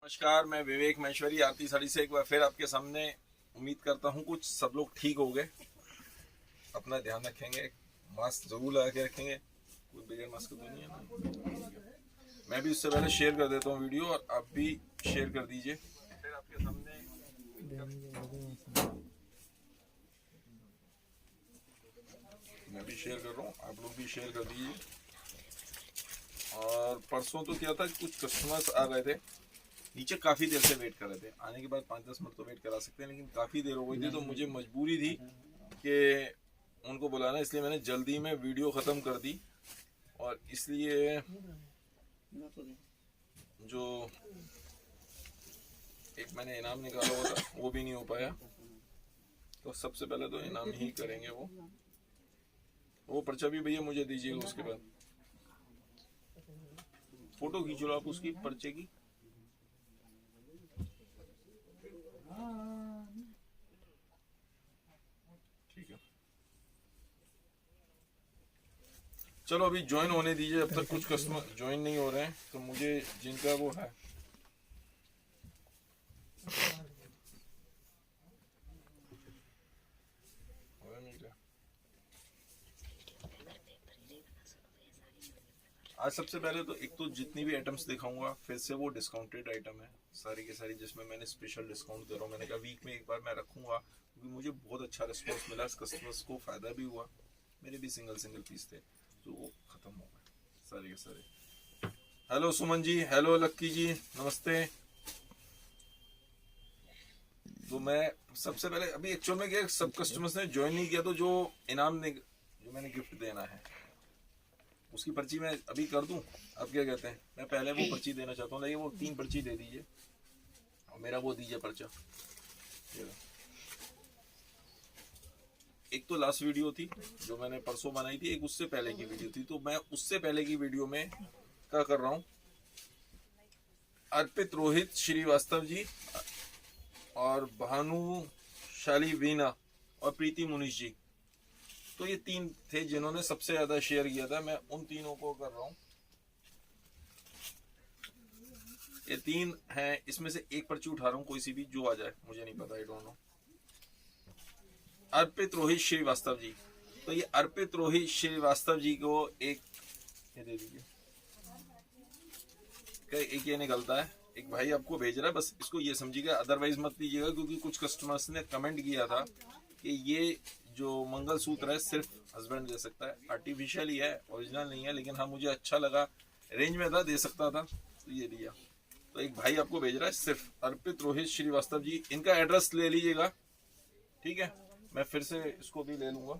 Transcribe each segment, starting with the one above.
नमस्कार, मैं विवेक महेश्वरी आरती साड़ी से एक बार फिर आपके सामने। उम्मीद करता हूँ कुछ सब लोग ठीक हो गए, अपना ध्यान रखेंगे, मास्क जरूर लगा के रखेंगे, कोई बगैर मास्क तो नहीं है ना। मैं भी उससे पहले शेयर कर देता हूँ वीडियो और आप भी शेयर कर दीजिए। फिर आपके सामने मैं भी शेयर कर रहा हूँ, आप लोग भी शेयर कर दीजिए। और परसों तो क्या था, कुछ कस्टमर्स आ गए थे नीचे, काफ़ी देर से वेट कर रहे थे। आने के बाद 5-10 मिनट तो वेट करा सकते हैं, लेकिन काफ़ी देर हो गई थी तो मुझे मजबूरी थी कि उनको बुलाना, इसलिए मैंने जल्दी में वीडियो ख़त्म कर दी। और इसलिए जो एक मैंने इनाम निकाला हुआ था वो भी नहीं हो पाया। तो सबसे पहले तो इनाम ही करेंगे। वो पर्चा भी भैया मुझे दीजिएगा, उसके बाद फ़ोटो खींच लो आप उसकी पर्चे की। ठीक है, चलो अभी ज्वाइन होने दीजिए, अब तक कुछ कस्टमर ज्वाइन नहीं हो रहे हैं, तो मुझे जिनका वो है आज सबसे पहले तो एक तो जितनी भी आइटम्स दिखाऊंगा फिर से वो डिस्काउंटेड आइटम है सारी के सारी, जिसमें मैंने स्पेशल डिस्काउंट दे रहा हूँ। मैंने कहा वीक में एक बार मैं रखूंगा, क्योंकि मुझे बहुत अच्छा रिस्पॉन्स मिला, कस्टमर्स को फायदा भी हुआ, मेरे भी सिंगल पीस थे तो वो खत्म हो गए सारे के सारे। हेलो सुमन जी, हेलो लक्की जी, नमस्ते। तो मैं सबसे पहले अभी एक्चुअल में क्या, सब कस्टमर्स ने ज्वाइन नहीं किया, तो जो इनाम ने जो मैंने गिफ्ट देना है उसकी पर्ची मैं अभी कर दूं, अब क्या कहते हैं। मैं पहले वो पर्ची देना चाहता हूँ, वो 3 पर्ची दे दीजिए और मेरा वो दीजिए पर्चा। एक तो लास्ट वीडियो थी जो मैंने परसों बनाई थी, एक उससे पहले की वीडियो थी। तो मैं उससे पहले की वीडियो में क्या कर रहा हूँ, अर्पित रोहित श्रीवास्तव जी और भानुशाली वीना और प्रीति मुनीश जी, तो ये 3 थे जिन्होंने सबसे ज्यादा शेयर किया था। मैं उन तीनों को कर रहा हूं, ये 3 हैं, इसमें से एक पर्ची उठा रहा हूं, कोई सी भी जो आ जाए, मुझे नहीं पता, आई डोंट नो। अर्पित रोहित श्रीवास्तव जी, तो ये अर्पित रोहित श्रीवास्तव जी को एक ये दे दीजिए। एक ये निकलता है, एक भाई आपको भेज रहा है, बस इसको ये समझिएगा, अदरवाइज मत लीजिएगा, क्योंकि कुछ कस्टमर्स ने कमेंट किया था कि ये जो मंगलसूत्र है सिर्फ हस्बैंड दे सकता है, आर्टिफिशियल ही है, ओरिजिनल नहीं है। लेकिन हाँ, मुझे अच्छा लगा, रेंज में था, दे सकता था, तो ये दिया। तो एक भाई आपको भेज रहा है सिर्फ, अर्पित रोहित श्रीवास्तव जी, इनका एड्रेस ले लीजिएगा, ठीक है। मैं फिर से इसको भी ले लूंगा,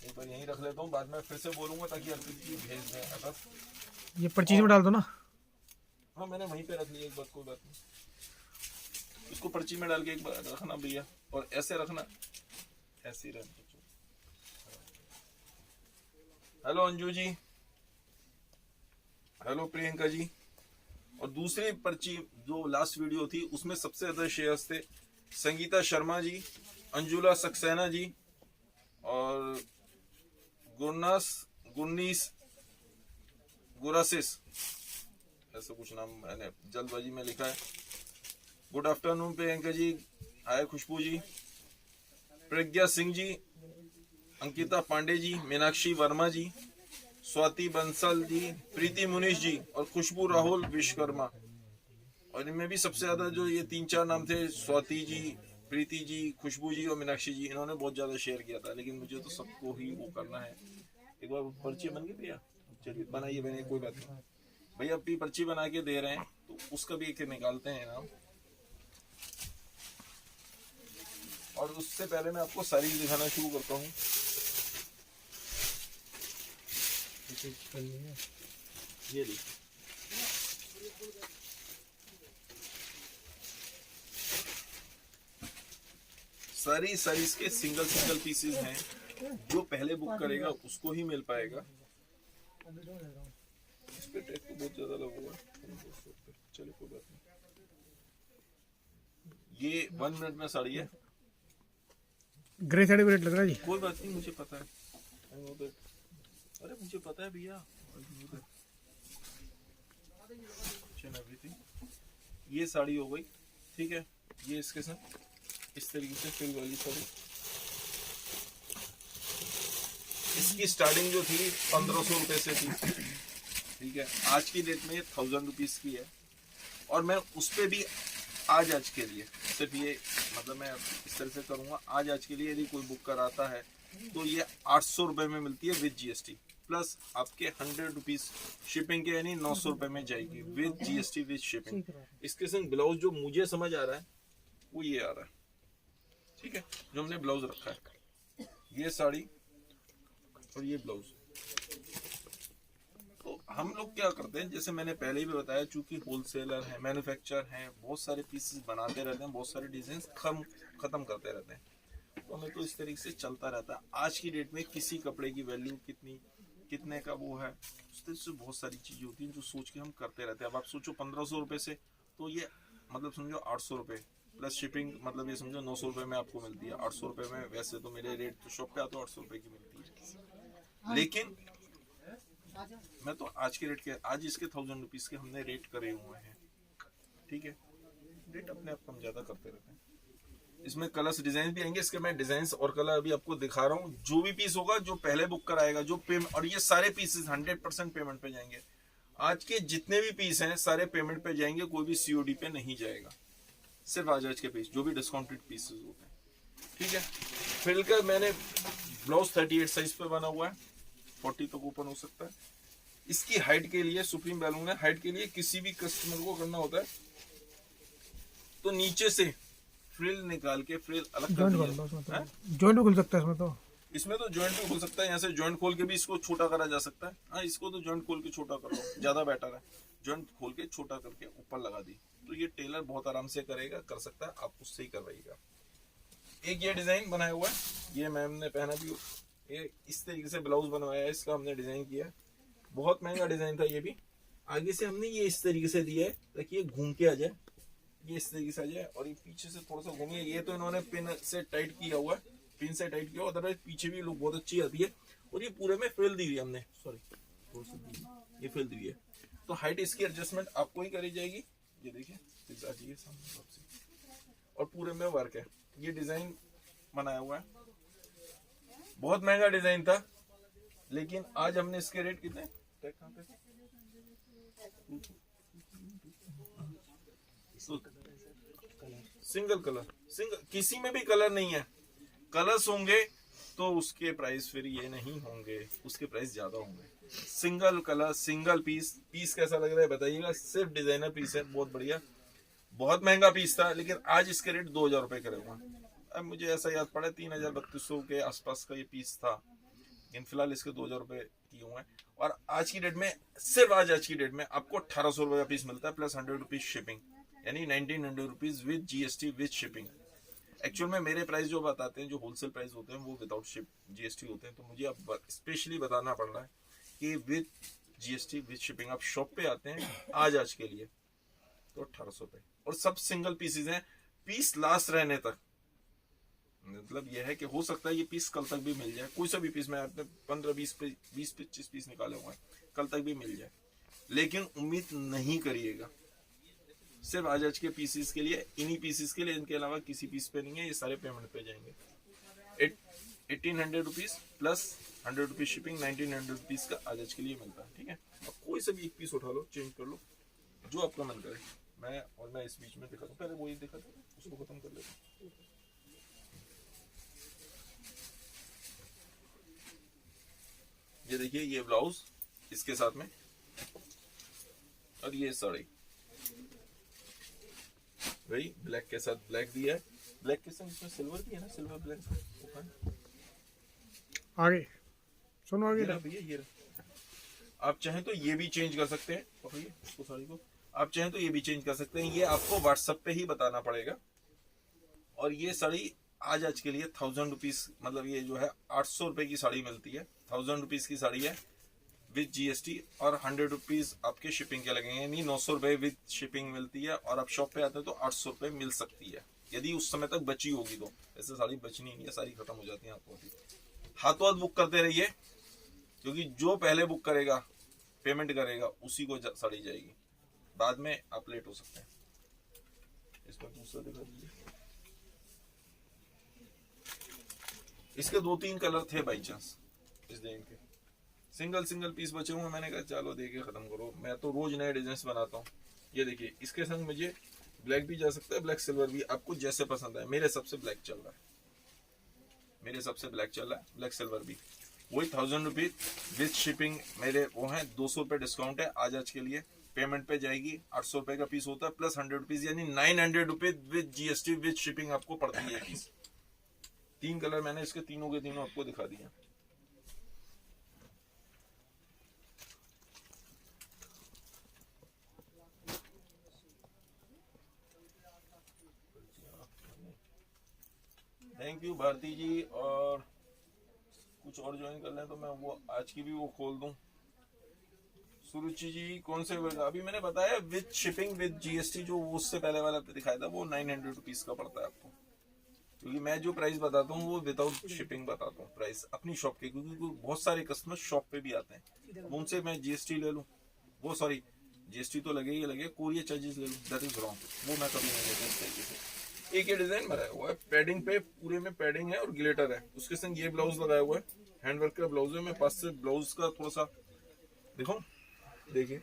एक बार यहीं रख लेता हूँ, बाद में फिर से बोलूंगा ताकि अर्पित जी भेज दें एड्रेस। ये पर्ची में डाल दो ना। हाँ, मैंने वहीं पे रख लिया, एक बात, कोई बात नहीं, इसको पर्ची में डाल के एक बार रखना भैया, और ऐसे रखना, ऐसे ही रहना। Hello Anju ji, hello Priyanka ji. और दूसरी पर्ची जो लास्ट वीडियो थी उसमें सबसे ज्यादा शेयर्स थे संगीता शर्मा जी, अंजुला सक्सेना जी और गुरनीस गुरासिस, ऐसा कुछ नाम मैंने जल्दबाजी में लिखा है। गुड आफ्टरनून प्रियंका जी, हाय खुशबू जी, प्रज्ञा सिंह जी, अंकिता पांडे जी, मीनाक्षी वर्मा जी, स्वाति बंसल जी, प्रीति मुनीश जी और खुशबू राहुल विश्वकर्मा। और इनमें भी सबसे ज्यादा जो ये 3-4 नाम थे, स्वाति जी, प्रीति जी, खुशबू जी और मीनाक्षी जी, इन्होंने बहुत ज्यादा शेयर किया था, लेकिन मुझे तो सबको ही वो करना है। एक बार पर्ची बन गई भैया, चलिए बनाइए, कोई बात नहीं भैया, अपनी पर्ची बना के दे रहे हैं तो उसका भी एक निकालते हैं नाम। और उससे पहले मैं आपको साड़ी दिखाना शुरू करता हूँ। ये देखिए, सारी साइज के सिंगल पीसेस हैं, जो पहले बुक करेगा उसको ही मिल पाएगा। इस पे टैग तो बहुत ज्यादा लगा हुआ है, चलिए कोई बात नहीं। ये 1 मिनट में साड़ी है, ग्रे साड़ी रेट लग रहा है जी। कोई बात नहीं, मुझे पता है, अरे मुझे पता है भैया, ये साड़ी हो गई, ठीक है। ये इसके साथ इस तरीके से फ्रिल वाली साड़ी, इसकी स्टार्टिंग जो थी 1500 रुपए से थी, ठीक है। आज की डेट में 1000 रुपीज की है। और मैं उस पर भी आज के लिए सिर्फ ये मतलब मैं इस तरह से करूंगा, आज के लिए यदि कोई बुक कराता है तो ये 800 रुपए में मिलती है विद जीएसटी, प्लस आपके 100 रुपीज शिपिंग के, यानी 900 रुपए में जाएगी विद जीएसटी विद शिपिंग। इसके संग ब्लाउज जो मुझे समझ आ रहा है वो ये आ रहा है, ठीक है, जो हमने ब्लाउज रखा है, ये साड़ी और ये ब्लाउज। तो हम लोग क्या करते हैं, जैसे मैंने पहले भी बताया, चूंकि होलसेलर है, मैन्युफैक्चरर हैं, बहुत सारे पीसेस बनाते रहते हैं, बहुत सारे डिजाइन खत्म करते रहते हैं, तो हमें तो इस तरीके से चलता रहता है। आज की डेट में किसी कपड़े की वैल्यू कितने का वो है, उस तरह से बहुत सारी चीजें होती हैं जो सोच के हम करते रहते हैं। अब आप सोचो 1500 रुपए से, तो ये मतलब समझो 800 रुपए प्लस शिपिंग, मतलब ये समझो 900 रुपए में आपको मिलती है। 800 रुपए में वैसे तो मेरे रेट तो शॉप पे आते 800 रुपए की मिलती है, लेकिन मैं तो आज के रेट के, आज इसके 1000 रुपीज के हमने रेट करे हुए हैं, ठीक है। रेट अपने आप कम ज्यादा करते रहते हैं। इसमें कलर्स डिजाइन भी आएंगे, इसके मैं डिजाइन और कलर अभी आपको दिखा रहा हूँ। जो भी पीस होगा, जो पहले बुक कराएगा, जो पेमेंट, और ये सारे पीसेस 100% पेमेंट पे जाएंगे। आज के जितने भी पीस हैं सारे पेमेंट पे जाएंगे, कोई भी सीओडी पे नहीं जाएगा, सिर्फ आज के पीस जो भी डिस्काउंटेड पीसेस होते हैं, ठीक है। फिल का मैंने ब्लाउज 38 साइज पे बना हुआ है, 40 तक ओपन हो सकता है। इसकी हाइट के लिए सुप्रीम बैलून है, हाइट के लिए किसी भी कस्टमर को करना होता है तो नीचे से फ्रिल निकाल के फ्रिल अलग कर दिया। जॉइंट भी खुल सकता है इसमें, तो इसमें तो जॉइंट भी खुल सकता है, यहाँ से जॉइंट खोल के भी इसको छोटा करा जा सकता है। हाँ, इसको तो जॉइंट खोल के छोटा कर लो, ज्यादा बेटर है। जॉइंट खोल के छोटा करके ऊपर लगा दी तो ये टेलर बहुत आराम से करेगा, कर सकता है, आप उससे ही करवाइएगा। एक ये डिजाइन बनाया हुआ है, ये मैम ने पहना भी, ये इस तरीके से ब्लाउज बनवाया है, इसका हमने डिजाइन किया है। बहुत महंगा डिजाइन था ये भी। आगे से हमने ये इस तरीके से दिया है ताकि ये घूम के आ जाए, ये इस तरीके से आ जाए, और ये पीछे से थोड़ा सा घूमिए। ये तो इन्होंने पिन से टाइट किया हुआ है, पिन से टाइट किया, अदरवाइज पीछे भी लुक बहुत अच्छी आती है। और ये पूरे में फ्रिल दी हुई है हमने, सॉरी थोड़ा सा ये फ्रिल दी हुई है, तो हाइट इसकी एडजस्टमेंट आपको ही करी जाएगी। ये देखिए सामने, और पूरे में वर्क है। ये डिजाइन बनाया हुआ है, बहुत महंगा डिजाइन था, लेकिन आज हमने इसके रेट कितने, सिंगल कलर, किसी में भी कलर नहीं है, कलर्स होंगे तो उसके प्राइस फिर ये नहीं होंगे, उसके प्राइस ज्यादा होंगे। सिंगल कलर, सिंगल पीस कैसा लग रहा है बताइएगा। सिर्फ डिजाइनर पीस है, बहुत बढ़िया, बहुत महंगा पीस था, लेकिन आज इसके रेट 2000 रुपए करे हुए हैं। अब मुझे ऐसा याद पड़ा 3200 के आसपास का ये पीस था, लेकिन फिलहाल इसके 2000 रुपए किए हुए हैं। और आज की डेट में, सिर्फ आज की डेट में आपको 1800 रुपए का पीस मिलता है, प्लस 100 रुपीज शिपिंग, यानी 1900 rupees with GST with shipping. Actual में मेरे प्राइस जो बताते हैं, जो होलसेल प्राइस होते हैं, वो विदाउट जीएसटी होते हैं, तो मुझे अब स्पेशली बताना पड़ रहा है कि विद जीएसटी विद शिपिंग। आप शॉप पे आते हैं आज के लिए तो 1800 रुपए, और सब सिंगल पीसेज हैं, पीस लास्ट रहने तक। मतलब यह है कि हो सकता है ये पीस कल तक भी मिल जाए, कोई सा भी पीस, मैं आपने 15-20-25 पीस निकाले हुए हैं, कल तक भी मिल जाए, लेकिन उम्मीद नहीं करिएगा। सिर्फ आज के पीसेस के लिए, इन्हीं पीसेस के लिए, इनके अलावा किसी पीस पे नहीं है, ये सारे पेमेंट पे जाएंगे। 1800 rupees plus 100 rupees shipping, 1900 rupees का आज के लिए मिलता है, ठीक है। अब कोई सा भी एक पीस उठा लो, चेंज कर लो, जो आपका मन करे। मैं इस बीच में दिखा दूं, पहले वही दिखा दूं, उसको खत्म कर लेता हूं। ये देखिए, ये ब्लाउज इसके साथ में, और ये साड़ी वही ब्लैक के साथ ब्लैक दिया है, ब्लैक के साथ इसमें सिल्वर भी है ना, सिल्वर ब्लैक। आगे सुनो, आगे भैया ये आप चाहें तो ये भी चेंज कर सकते हैं, पकड़िए इसको, साड़ी को आप चाहें तो ये भी चेंज कर सकते हैं, ये आपको व्हाट्सएप पे ही बताना पड़ेगा। और ये साड़ी आज के लिए 1000 रुपीज, मतलब ये जो है 800 रुपए की साड़ी मिलती है, 1000 रुपीज की साड़ी है विद जीएसटी, और 100 रुपीज आपके शिपिंग के लगेंगे, यानी 900 रुपए विद शिपिंग मिलती है। और आप शॉप पे आते हैं तो 800 रुपए मिल सकती है, यदि उस समय तक बची होगी तो। ऐसे साड़ी बचनी नहीं है, सारी खत्म हो जाती है हाथों हाथ बुक करते रहिए, क्योंकि जो पहले बुक करेगा, पेमेंट करेगा, उसी को साड़ी जाएगी, बाद में आप लेट हो सकते हैं। इसमें दूसरा दिखा दीजिए। इसके 2-3 कलर थे बाई चांस इस डिजाइन के, सिंगल सिंगल पीस बचे हुए, मैंने कहा चलो देके खत्म करो, मैं तो रोज नए डिजाइन बनाता हूँ। ये देखिए, इसके संग मुझे ब्लैक भी जा सकता है, ब्लैक सिल्वर भी, आपको जैसे पसंद है। मेरे सबसे ब्लैक चल रहा है, मेरे सबसे ब्लैक चल रहा है, ब्लैक सिल्वर भी। वही 1000 रुपीज विद शिपिंग मेरे वो है, 200 रुपये डिस्काउंट है आज के लिए। पेमेंट पे जाएगी, 800 रुपए का पीस होता है प्लस 100 रुपीज, यानी 900 rupees with GST with shipping आपको पड़ती है पीस। 3 कलर मैंने इसके तीनों के तीनों आपको दिखा दिया। थैंक यू भारती जी। और कुछ और ज्वाइन कर लें तो मैं वो आज की भी वो खोल दूं। सुरुचि जी कौन से अभी मैंने बताया विद शिपिंग विद जीएसटी, जो उससे पहले वाला दिखाया था वो 900 रुपीज का पड़ता है आपको, क्योंकि मैं जो प्राइस बताता हूँ वो विदाउट शिपिंग बताता हूँ प्राइस अपनी शॉप के, क्योंकि बहुत सारे कस्टमर शॉप पे भी आते हैं, उनसे मैं जीएसटी ले लूँ, वो सॉरी जीएसटी तो लगे ही लगे, कोरियर चार्जेस ले लूँ, दैट इज रॉन्ग, वो मैं कभी नहीं लेता इस तरीके से। एक ये डिजाइन बनाया हुआ है, पैडिंग पे पूरे में पैडिंग है और ग्लिटर है, उसके संग ये ब्लाउज लगाया हुआ है, हैंडवर्क का ब्लाउज है। मैं पास से ब्लाउज का थोड़ा सा देखो, देखिए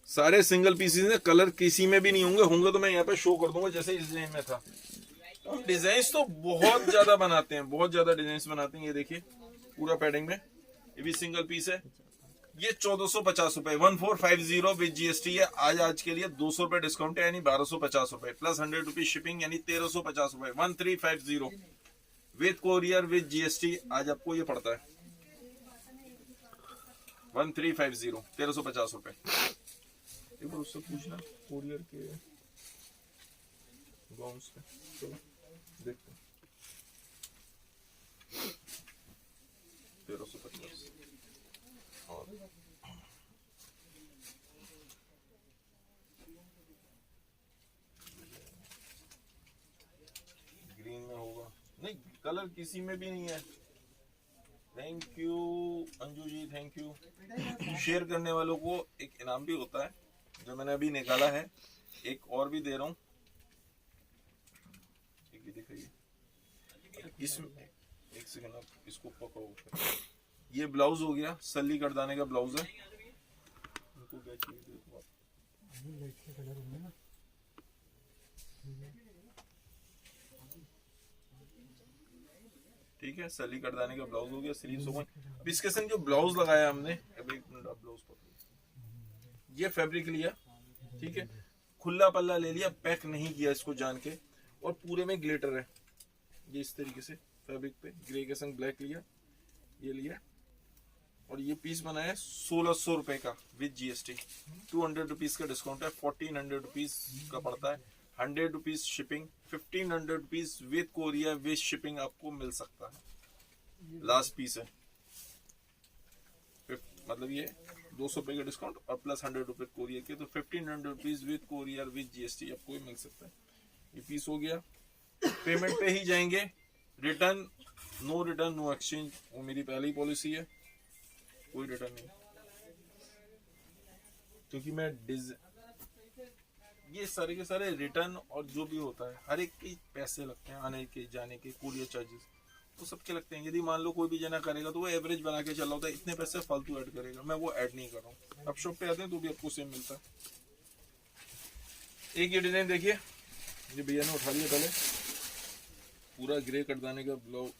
सारे सिंगल पीसेस हैं, कलर किसी में भी नहीं होंगे तो मैं यहाँ पे शो कर दूंगा जैसे इस डिजाइन में था। हम डिजाइन तो बहुत ज्यादा बनाते हैं, बहुत ज्यादा डिजाइन बनाते हैं। ये देखिए पूरा पैडिंग में, ये भी सिंगल पीस है, ये 1450 रुपए 1450 विद जीएसटी है। आज के लिए 200 रुपए डिस्काउंट है, यानी 1250 रुपए प्लस 100 रुपीज शिपिंग, यानी 1350 रुपए 1350 विद कोरियर विद जीएसटी। आज आपको ये पड़ता है 1350, 1350 रुपए। एक बार उससे पूछना कोरियर के गाउन्स के, चलो देखते हैं। 1350 और ग्रीन में होगा, नहीं कलर किसी में भी नहीं है। Thank you Anju ji, thank you. Share करने वालों को एक इनाम भी होता है जो मैंने अभी निकाला है, एक और भी दे रहा हूँ, एक दिखाइए इसमें, एक सेकंड आप इसको पकड़ो। ये ब्लाउज हो गया, सल्ली करदाने का ब्लाउज है। इनको क्या चाहिए देखो आप, ठीक है, सली करदाने का ब्लाउज हो गया, स्लीव्स हो गई। अब इसके संग जो ब्लाउज लगाया हमने, अब एक मिनट आप ब्लाउज पकड़ो, ये फैब्रिक लिया, ठीक है, खुला पल्ला ले लिया, पैक नहीं किया इसको जान के, और पूरे में ग्लिटर है, ये इस तरीके से फैब्रिक पे ग्रे के संग ब्लैक लिया, ये लिया, और ये पीस बनाया 1600 रुपए का विद जीएसटी। 200 रुपीज का डिस्काउंट है, 1400 रुपीज का पड़ता है, 100 rupees shipping, 1500 rupees with courier with shipping आपको मिल सकता है। लास्ट पीस है, मतलब ये 200 रुपए का डिस्काउंट और प्लस 100 रुपए कोरियर के, तो 1500 rupees with courier with GST आपको ये मिल सकता है। ये पीस हो गया, पेमेंट पे ही जाएंगे, return no return no exchange, वो मेरी पहली पॉलिसी है, कोई रिटर्न नहीं, क्योंकि मैं ये सारे के सारे रिटर्न और जो भी होता है हर एक के पैसे लगते हैं, आने के जाने के कोरियर चार्जेस वो सबके लगते हैं। यदि मान लो कोई भी जना करेगा तो वो एवरेज बना के चला होता है, इतने पैसे फालतू ऐड करेगा, मैं वो ऐड नहीं कर रहा हूँ। अब शॉप पे आते हैं तो भी आपको सेम मिलता है। एक ये डिजाइन देखिए, ये भैया ने उठा लिया पहले, पूरा ग्रे करदाने का ब्लाउज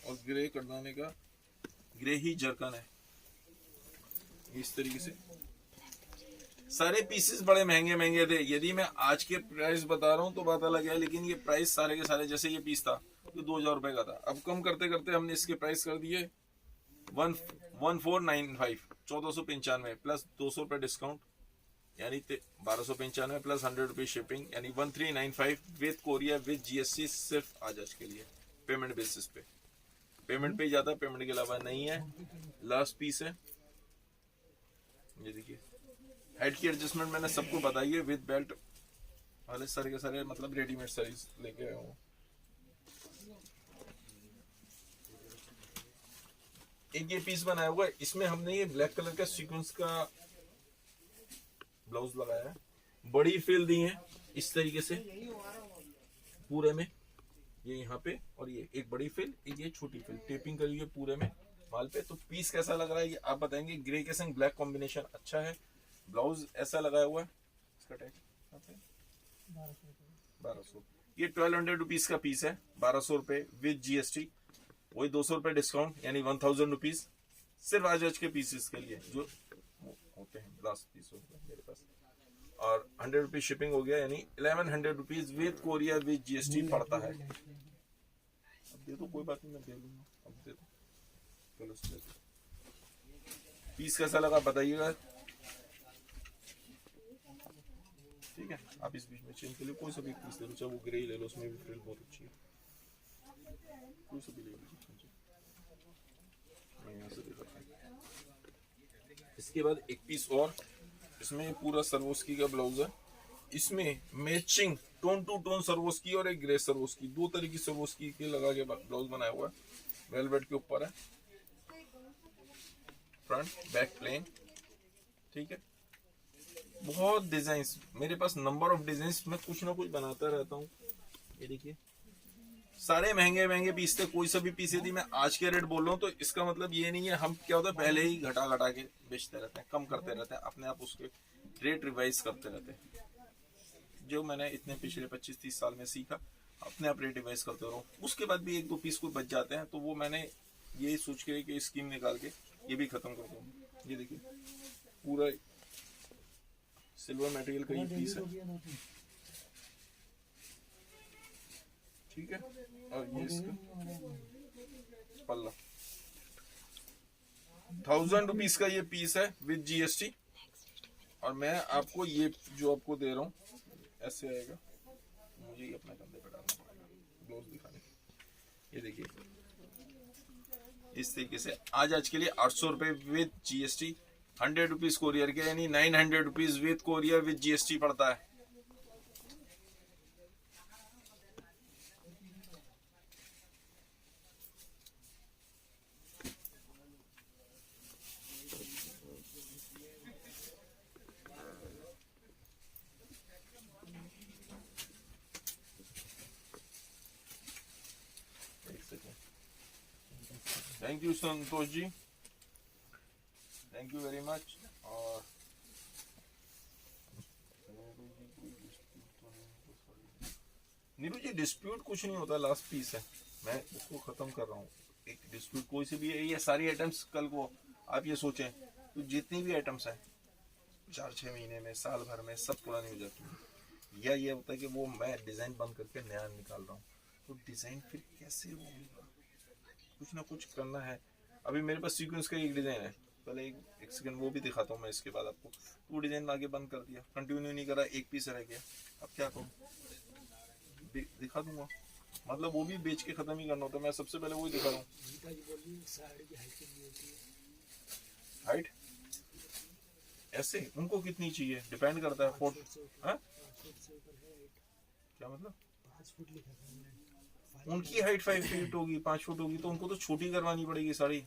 और ग्रे करदाने का ग्रे ही जरकन है, इस तरीके से। सारे पीसेस बड़े महंगे महंगे थे, यदि मैं आज के प्राइस बता रहा हूँ तो बात अलग है, लेकिन ये प्राइस सारे के सारे, जैसे ये पीस था तो 2000 रुपए का था, अब कम करते करते हमने इसके प्राइस कर दिए 1495, 1495 प्लस 200 रुपए डिस्काउंट, यानी 1295 प्लस 100 रुपीज शिपिंग, यानी 1395 विद कोरियर विद जीएसटी, सिर्फ आज के लिए पेमेंट बेसिस पे। पेमेंट पे ही जाता है, पेमेंट के अलावा नहीं है। लास्ट पीस है, ये देखिए, हेड की एडजस्टमेंट मैंने सबको बताई है, विद बेल्ट वाले सारे के सारे, मतलब रेडीमेड साइज लेके आया हूँ। एक ये पीस बनाया हुआ है, इसमें हमने ये ब्लैक कलर का सीक्वेंस का ब्लाउज लगाया है, बड़ी फ्रिल दी है इस तरीके से पूरे में, ये यहाँ पे, और ये एक बड़ी फ्रिल, एक ये छोटी फ्रिल, टेपिंग करी हुई है पूरे में माल पे। तो पीस कैसा लग रहा है ये आप बताएंगे। ग्रे के संग ब्लैक कॉम्बिनेशन अच्छा है। ब्लाउज ऐसा लगाया हुआ है, इसका टैग 1200। ये 1200 रुपीज का पीस है, 1200 रुपए विद जीएसटी, वही 200 रुपए डिस्काउंट, यानी 1000 रुपीज सिर्फ आज के पीसेस के लिए जो होते हैं लास्ट पीस मेरे पास। और 100 रुपीज शिपिंग हो गया, यानी 1100 rupees with courier with GST पड़ता है। अब दे दो, कोई बात नहीं, मैं दे दूंगा, अब दे दो। चलो पीस कैसा लगा बताइएगा, ठीक है। आप इस बीच में चेंज के लिए कोई सा भी पीस ले लो, चाहे वो ग्रे ले लो, उसमें भी फ्रिल बहुत अच्छी है, कोई सा भी ले लो। मैं यहाँ से दिखाता हूँ। इसके बाद एक पीस और, इसमें पूरा सर्वोस्की का ब्लाउज है, इसमें matching tone to tone Swarovski और एक ग्रे सर्वोस्की, दो तरह की सर्वोस्की के लगा के ब्लाउज बनाया हुआ है, वेलवेट के ऊपर है, फ्रंट बैक प्लेन, ठीक है। बहुत डिजाइन्स मेरे पास, नंबर ऑफ डिजाइन्स, मैं कुछ ना कुछ बनाता रहता हूँ। ये देखिए सारे महंगे महंगे पीस थे, कोई सा भी पीस यदि मैं आज के रेट बोल रहा हूँ तो इसका मतलब ये नहीं है हम क्या होता है पहले ही घटा घटा के बेचते रहते हैं, कम करते रहते हैं, अपने आप उसके रेट रिवाइज करते रहते हैं। जो मैंने इतने पिछले 25-30 साल में सीखा, अपने आप रेट रिवाइज करते रहो। उसके बाद भी एक दो पीस कोई बच जाते हैं तो वो मैंने ये सोच के कि स्कीम निकाल के ये भी खत्म कर दूँ। ये देखिए पूरा सिल्वर मटेरियल का ये पीस है, ठीक है। और ये इसका पल्ला 1000 रुपीज का ये पीस है विद जीएसटी। और मैं आपको ये जो आपको दे रहा हूँ ऐसे आएगा, मुझे ये अपने कंधे पे डालना पड़ेगा ब्लाउज दिखाने। ये देखिए इस तरीके से आज के लिए 800 रुपए विद जीएसटी, 100 रुपीज कोरियर के, यानी 900 rupees with courier with GST पड़ता है। Thank you Santosh ji, thank you very much. और नीरू जी डिस्प्यूट कुछ नहीं होता, लास्ट पीस है, मैं उसको खत्म कर रहा हूँ। एक डिस्प्यूट कोई से भी है, ये सारी आइटम्स कल को आप ये सोचें तो जितनी भी आइटम्स हैं 4-6 महीने में, साल भर में सब पुरानी हो जाती है। या ये होता है कि वो मैं डिजाइन बंद करके नया निकाल रहा हूँ, तो डिजाइन फिर कैसे होगा, कुछ ना कुछ करना है। अभी मेरे पास सीक्वेंस का एक डिजाइन है, पहले एक सेकंड वो भी दिखाता हूँ मैं इसके बाद आपको। वो डिजाइन आगे बंद कर दिया, कंटिन्यू नहीं करा, एक पीस रह गया, अब क्या करूँ, दिखा दूंगा, मतलब वो भी बेच के खत्म ही करना होता है। मैं सबसे पहले वही दिखा रहा हूँ। हाइट ऐसे उनको कितनी चाहिए डिपेंड करता है। क्या मतलब उनकी हाइट 5 फीट होगी, 5 फुट होगी, तो उनको तो छोटी करवानी पड़ेगी साड़ी।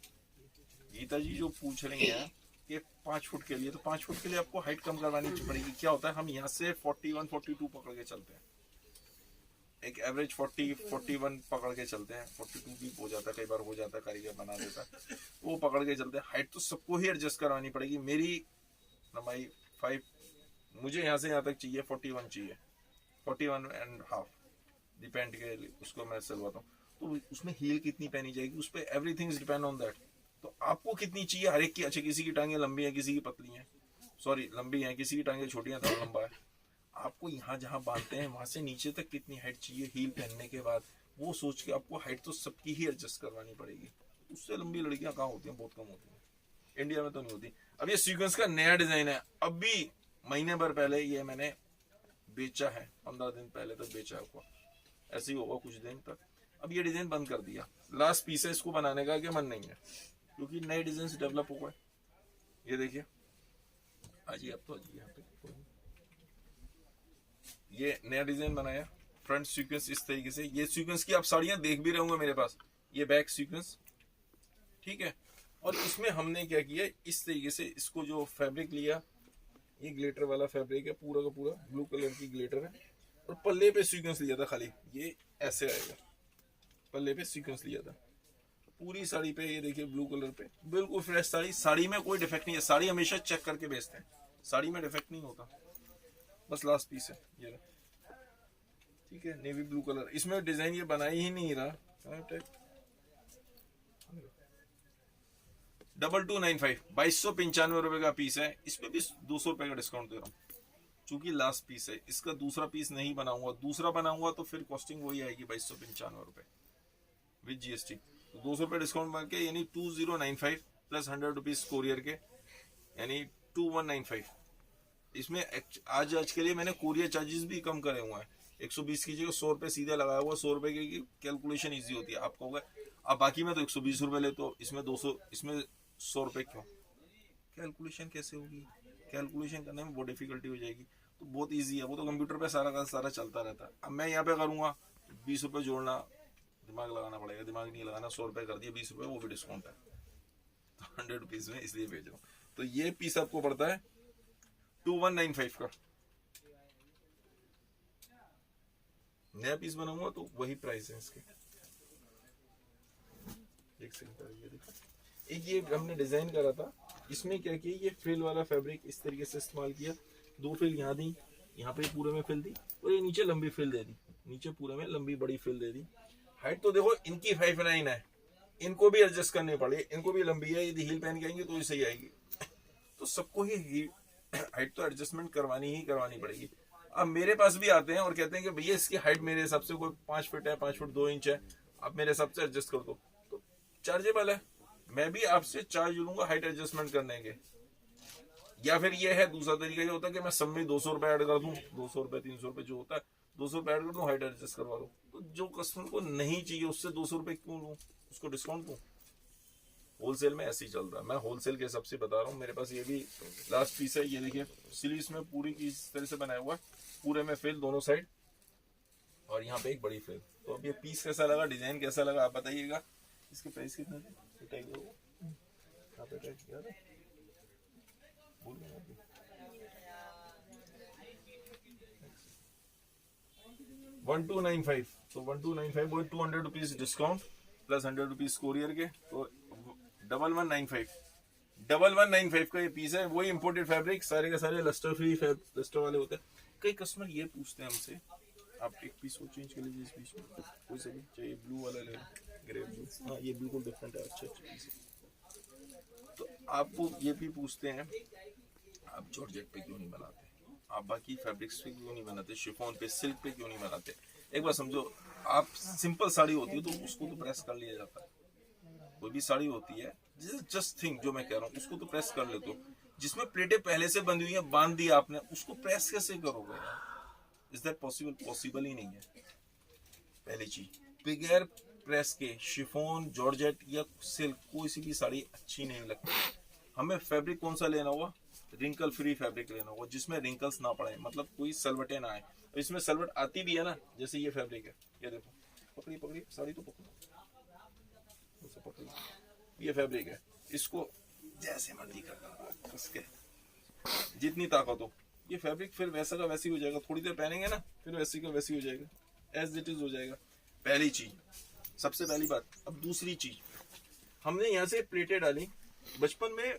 गीता जी जो पूछ रही हैं कि 5 फुट के लिए, तो 5 फुट के लिए आपको हाइट कम करवानी पड़ेगी। क्या होता है हम यहाँ से 41-42 पकड़ के चलते हैं, एक एवरेज 40-41 पकड़ के चलते हैं, 42 भी हो जाता है, कई बार हो जाता है, कारीगर बना देता है, वो पकड़ के चलते हैं। हाइट तो सबको ही एडजस्ट करवानी पड़ेगी। मेरी लंबाई 5, मुझे यहाँ से यहाँ तक चाहिए 41 चाहिए, 41.5 डिपेंड के उसको मैं सिलवाता हूँ। तो उसमें हील कितनी पहनी जाएगी, उस पर everything is depend on that. तो आपको कितनी चाहिए हर एक की। अच्छा किसी की टांगे लंबी है, किसी की पतली है, सॉरी लंबी है, किसी की टांगे छोटी है, तो लंबा है। आपको यहाँ जहाँ बांधते हैं वहां से नीचे तक कितनी हाइट चाहिए हील पहनने के बाद, वो सोच के आपको हाइट तो सबकी ही एडजस्ट करवानी पड़ेगी। उससे लंबी लड़कियां कहाँ होती हैं, बहुत कम होती हैं, इंडिया में तो नहीं होती। अब ये सीक्वेंस का नया डिजाइन है, अभी महीने भर पहले ये मैंने बेचा है, 15 दिन पहले तक बेचा है, ऐसे ही होगा कुछ दिन तक। अब ये डिजाइन बंद कर दिया, लास्ट पीस है, इसको बनाने का क्या मन नहीं है क्योंकि नए डिजाइन डेवलप हो गए। ये देखिए आइए, अब तो आइए यहाँ पे, ये नया डिजाइन बनाया, फ्रंट सीक्वेंस इस तरीके से। ये सीक्वेंस की आप साड़ियां देख भी रहे होंगे मेरे पास, ये बैक सीक्वेंस, ठीक है। और इसमें हमने क्या किया, इस तरीके से इसको जो फैब्रिक लिया, ये ग्लिटर वाला फैब्रिक है, पूरा का पूरा ब्लू कलर की ग्लिटर है, और पल्ले पे सीक्वेंस लिया था खाली, ये ऐसे आएगा, पल्ले पे सीक्वेंस लिया था। पूरी साड़ी पे ये देखिए ब्लू कलर पे, बिल्कुल फ्रेश साड़ी, साड़ी में कोई डिफेक्ट नहीं है, साड़ी हमेशा चेक करके बेचते हैं, साड़ी में डिफेक्ट नहीं होता, बस लास्ट पीस है ये, ठीक है, नेवी ब्लू कलर। इसमें डिजाइन ये बना ही नहीं रहा, 2295, 2295 रुपए का पीस है, इस पे भी 200 रुपए का डिस्काउंट दे रहा हूँ, चूंकि लास्ट पीस है, इसका दूसरा पीस नहीं बनाऊंगा, दूसरा बनाऊंगा तो फिर कॉस्टिंग वही आएगी 2295 रुपए विद जीएसटी, तो 200 रुपए डिस्काउंट बन के यानी 2095 प्लस 100 रुपीज कोरियर के, यानी 2195। इसमें आज के लिए मैंने कोरियर चार्जेस भी कम करे हुए हैं, 120 की जगह 100 रुपए सीधे लगाया हुआ, 100 रुपए की कैलकुलेशन इजी होती है, आप कहोगे अब बाकी में तो 120 रुपए ले, तो इसमें 200, इसमें 100 रुपए क्यों, कैलकुलेशन कैसे होगी, कैलकुलेशन करने में बहुत डिफिकल्टी हो जाएगी, तो बहुत इजी है, वो तो कंप्यूटर पे सारा का सारा चलता रहता है। अब मैं यहाँ पे करूंगा 20 रुपए जोड़ना, दिमाग लगाना पड़ेगा, दिमाग नहीं लगाना, 100 रुपए कर दिया, 20 रुपए वो भी डिस्काउंट है, तो 100 रुपीज में इसलिए भेज रहा हूँ। तो ये पीस आपको पड़ता है 2195 का, नया पीस बनाऊंगा तो वही प्राइस है इसके। एक सेकंड, ये देखो, एक ये हमने डिजाइन करा था, इसमें क्या किया, ये फ्रिल वाला फैब्रिक इस तरीके से इस्तेमाल किया, 2 फ्रिल यहाँ दी, यहाँ पे पूरे में फ्रिल दी, और ये नीचे लंबी फ्रिल दे दी, नीचे पूरे में लंबी बड़ी फ्रिल दे दी। हाइट तो देखो इनकी 5'9" है, इनको भी एडजस्ट करनी पड़ेगी, इनको भी लंबी है, यदि हील पहन के आएंगे तो ही सही आएगी, तो सबको ही हाइट तो एडजस्टमेंट करवानी पड़ेगी। अब मेरे पास भी आते हैं और कहते हैं कि भैया इसकी हाइट मेरे हिसाब से कोई 5 फीट है, 5 फीट 2 इंच है, आप मेरे हिसाब से एडजस्ट कर दो, तो चार्जेबल है, मैं भी आपसे चार्ज लूंगा हाइट एडजस्टमेंट करने के। या फिर ये है दूसरा तरीका, ये होता है कि मैं सब में 200 रुपए ऐड कर दूं, 200 रुपए 300 रुपए जो होता है 200 रुपए ऐड कर दूं, हाइट एडजस्ट करवा दूं, तो जो कस्टमर को नहीं चाहिए उससे 200 रुपए क्यों लूं, उसको डिस्काउंट दूं। होलसेल में ऐसे ही चल रहा है, मैं होलसेल के हिसाब से बता रहा हूँ। मेरे पास ये भी लास्ट पीस है, ये देखिए स्लीव्स में पूरी की इस तरह से बनाया हुआ है, पूरे में फ्रिल दोनों साइड, और यहाँ पे एक बड़ी फ्रिल। तो अब ये पीस कैसा लगा, डिजाइन कैसा लगा, आप बताइएगा। इसके प्राइस कितने थे, आप याद है? भूल गए अभी। 1295, तो 1295 वो 200 rupees discount plus 100 rupees courier के, तो 1195 का ये पीस है। वही इंपोर्टेड फैब्रिक, सारे के सारे लस्टर फ्री लस्टर वाले होते हैं। कई कस्टमर ये पूछते हैं हमसे, आप एक पीस को चेंज कर लीजिए इस पीस में, कोई सा भी चाहिए, ब्लू वाला ले, ग्रे ब्लू, हाँ ये बिल्कुल डिफरेंट है, अच्छा पीस है। तो आपको ये भी पूछते हैं आप जॉर्जेट पे क्यों नहीं बनाते, आप बाकी फैब्रिक्स पे क्यों नहीं बनाते, शिफॉन पे, सिल्क पे क्यों नहीं बनाते। एक बार समझो, आप सिंपल साड़ी होती है तो उसको तो प्रेस कर लिया जाता है, कोई भी साड़ी होती है, जस्ट थिंक जो मैं कह रहा हूँ, उसको तो प्रेस कर लेते हो। जिसमें प्लेटें पहले से बंधी हुई है, बांध दिया आपने, उसको प्रेस कैसे करोगे, इज दैट पॉसिबल, पॉसिबल ही नहीं है। पहली चीज, बगैर प्रेस के शिफॉन, जॉर्जेट या सिल्क कोई सी भी साड़ी अच्छी नहीं लगती। हमें फैब्रिक कौन सा लेना होगा, रिंकल फ्री फैब्रिक लेना होगा, जिसमें रिंकल्स ना पड़े, मतलब कोई सलवटें ना आए। इसमें सलवट आती भी है ना, जैसे ये फैब्रिक है, ये देखो, पकड़ी पकड़ी साड़ी तो पकड़ो, ये फैब्रिक है, इसको जैसे मर्जी कर उसके जितनी ताकत हो, ये फैब्रिक फिर वैसा का वैसी हो जाएगा, थोड़ी देर पहनेंगे ना फिर वैसी का वैसी हो जाएगा, एज इट इज हो जाएगा। पहली चीज, सबसे पहली बात। अब दूसरी चीज, हमने यहाँ से प्लेटें डाली, बचपन में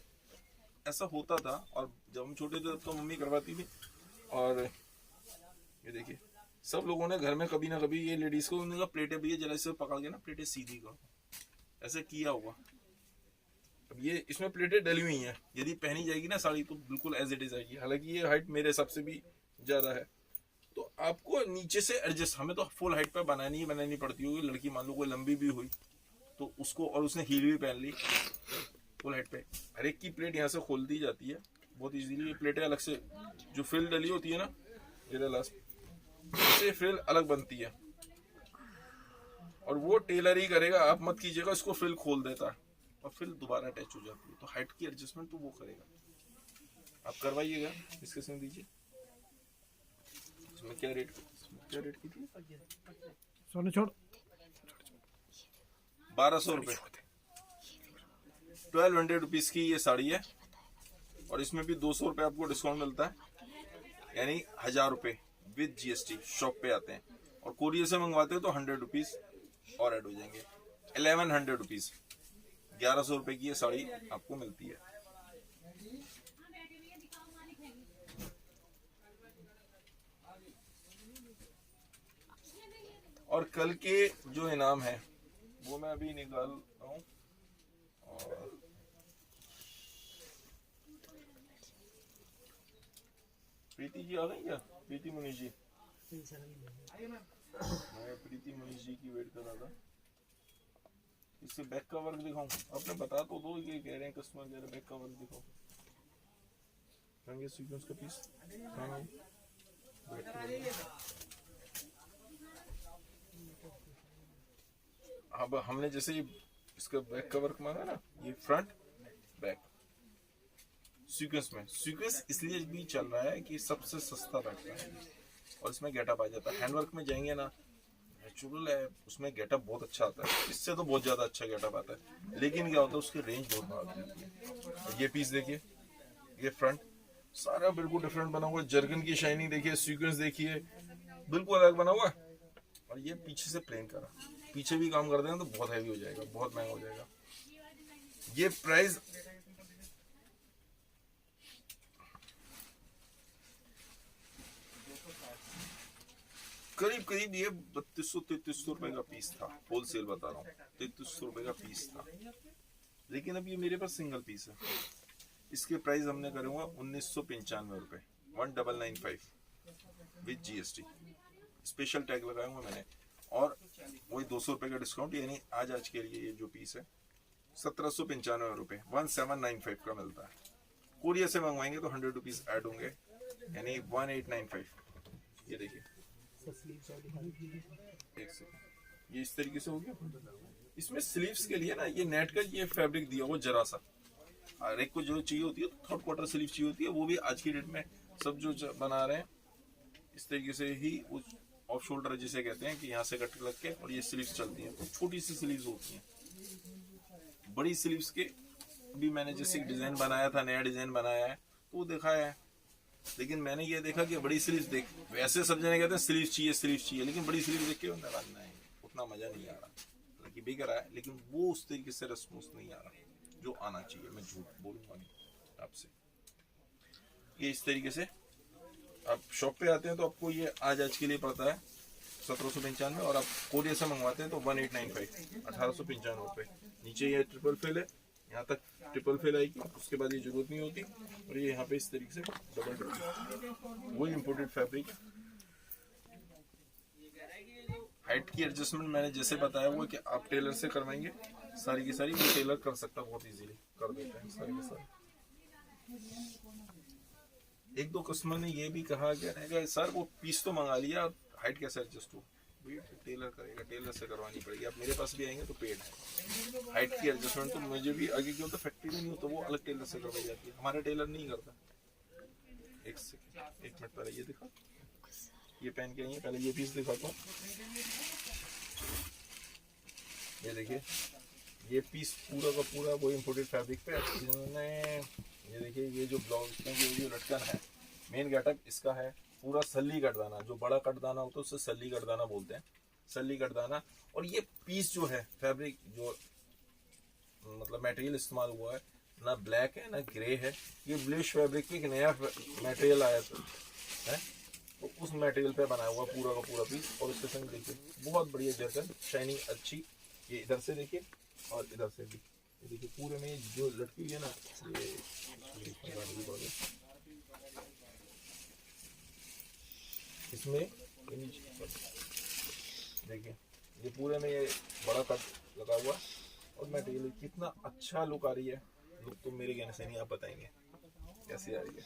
ऐसा होता था, और जब हम छोटे थे तो मम्मी करवाती थी। और ये देखिए, सब लोगों ने घर में कभी ना कभी ये लेडीज को उन्होंने कहा प्लेटें भैया जरा से पकड़ के ना प्लेटें सीधी करो, ऐसे किया होगा। अब ये इसमें प्लेटें डली हुई हैं, यदि पहनी जाएगी ना साड़ी तो बिल्कुल एज इट इज आएगी। हालांकि ये हाइट मेरे हिसाब से भी ज्यादा है, तो आपको नीचे से एडजस्ट, हमें तो फुल हाइट पे बनानी पड़ती होगी। लड़की मान लो कोई लंबी भी हुई तो उसको, और उसने हील भी पहन ली फुल हाइट पे, हर एक की प्लेट यहाँ से खोल दी जाती है बहुत इजीली। ये प्लेटें अलग से जो फ्रिल डली होती है ना, ये लास्ट से फ्रिल अलग बनती है, और वो टेलर ही करेगा, आप मत कीजिएगा। इसको फ्रिल खोल देता है और फिर दोबारा अटैच हो जाती है, तो हाइट की एडजस्टमेंट तो वो करेगा। आप करवाइएगा, डिस्कशन दीजिए। इसमें क्या रेट की थी, सोने छोड़ 1200 रुपए, 1200 रुपीज की ये साड़ी है। और इसमें भी 200 रुपये आपको डिस्काउंट मिलता है, यानी 1000 रुपये विद GST शॉप पे आते हैं। और कोरियर से मंगवाते हो तो 100 रुपीज और ऐड हो जाएंगे, 1100 रुपीज, 1100 रुपए की ये साड़ी आपको मिलती है। और कल के जो इनाम है वो मैं अभी निकाल रहा हूँ। और प्रीति जी आ गई क्या? प्रीति मुनीष जी, मैं प्रीति मुनीष जी की वेट कर रहा था। इससे बैक का वर्क दिखाऊं? आपने बता तो दो, ये कह रहे हैं कस्टमर कह रहे हैं बैक का वर्क दिखाओ। रंगे सीक्वेंस का पीस। हाँ अब हमने जैसे ये इसका बैक का वर्क मांगा ना, ये फ्रंट बैक सीक्वेंस में, सीक्वेंस इसलिए भी चल रहा है कि सबसे सस्ता बैठता है और इसमें गेटअप आ जाता है। हैंडवर्क में जाएंगे ना, नेचुरल है, उसमें गेटअप बहुत अच्छा आता है, इससे तो बहुत ज्यादा अच्छा गेटअप आता है, लेकिन क्या होता है उसकी रेंज बहुत भाग जाती है। ये पीस देखिए, ये फ्रंट सारा बिल्कुल डिफरेंट बना हुआ है, जर्गन की शाइनिंग देखिए, सीक्वेंस देखिए, बिल्कुल अलग बना हुआ है। और ये पीछे से प्लेन करा, पीछे भी काम कर देना तो बहुत हैवी हो जाएगा, बहुत महंगा हो जाएगा। ये प्राइस करीब करीब ये 3200-3300 रुपए का पीस था, होलसेल बता रहा हूँ, 3300 रुपए का पीस था। लेकिन अब ये मेरे पास सिंगल पीस है, इसके प्राइस हमने करे हुआ 1995 रुपए, 1995 विद GST, स्पेशल टैग लगाया हुआ मैंने, और वही 200 रुपए का डिस्काउंट, यानी आज के लिए ये जो पीस है 1795 रुपए, 1795 का मिलता है। कोरियर से मंगवाएंगे तो 100 रुपीज ऐड होंगे, यानी 1895। ये देखिए, एक सेकंड, ये इस तरीके से हो गया। इसमें स्लीव्स के लिए ना ये नेट का ये फैब्रिक दिया हुआ जरा सा, और एक को जो चाहिए होती है थर्ड क्वार्टर स्लीव चाहिए होती है, वो भी आज की डेट में सब जो बना रहे हैं इस तरीके से ही, ऑफ शोल्डर जिसे कहते हैं कि यहाँ से कट लग के और ये स्लीव्स चलती हैं, तो छोटी सी स्लीव्स होती हैं। बड़ी स्लीव्स के भी मैंने जैसे डिजाइन बनाया था, नया डिजाइन बनाया है तो वो दिखाया है, लेकिन मैंने ये देखा कि बड़ी स्लीव्स देख, वैसे सब जने कहते हैं स्लीव्स चाहिए, लेकिन बड़ी स्लीव देख के उतना मजा नहीं आ रहा, हालांकि बिक रहा है लेकिन वो उस तरीके से रेस्पॉन्स नहीं आ रहा जो आना चाहिए, मैं झूठ बोलूंगा नहीं आपसे। ये इस तरीके से आप शॉप पे आते हैं तो आपको ये आज के लिए पड़ता है 1795, और आप कोरियर से मंगवाते हैं तो 1895, 1895 रुपए। नीचे ये ट्रिपल फिल है, यहाँ तक ट्रिपल फिल आएगी, उसके बाद ये जरूरत नहीं होती, और ये यहाँ पे इस तरीके से डबल ट्रिपल, वही इम्पोर्टेड फैब्रिक। हाइट की एडजस्टमेंट मैंने जैसे बताया हुआ कि आप टेलर से करवाएंगे सारी की सारी, वो टेलर कर सकता है, बहुत इजीली कर देते हैं सारी की सारी। एक दो कस्टमर ने ये भी कहा कि सर वो पीस तो मंगा लिया, हाइट कैसे एडजस्ट हो? टेलर करेगा, टेलर से करवानी पड़ेगी। आप मेरे पास भी आएंगे तो पेड है, हाइट की एडजस्टमेंट तो मुझे भी आगे क्यों, तो फैक्ट्री में नहीं होता, वो अलग टेलर से करवाई जाती है, हमारा टेलर नहीं करता। एक सेकंड, एक मिनट पहले ये दिखा, ये पहन के आइए, पहले ये पीस दिखाता हूँ। ये देखिए, ये पीस पूरा का पूरा वो इम्पोर्टेड फैब्रिक पे इन्होंने, ये देखिए, ये जो ब्लाउज की जो लटकन है, मेन गेटअप इसका है पूरा सल्ली कटदाना, जो बड़ा कटदाना होता है उससे सल्ली कटदाना बोलते हैं, सल्ली कटदाना। और ये पीस जो है फैब्रिक, जो मतलब मटेरियल इस्तेमाल हुआ है, ना ब्लैक है ना ग्रे है, ये ब्लैश फैब्रिक की एक नया मटेरियल आया है, तो उस मटेरियल पे बनाया हुआ पूरा का पूरा पीस। और उसके संग देखिए बहुत बढ़िया जर्कन, शाइनिंग अच्छी, ये इधर से देखिए और इधर से भी, ये देखिए पूरे में जो लटकी हुई है ना, ये इसमें देखिए, ये पूरे में ये बड़ा कट लगा हुआ, और मटेरियल कितना अच्छा लुक आ रही है, लुक तो मेरे कहने से नहीं, आप बताएंगे कैसी आ रही है,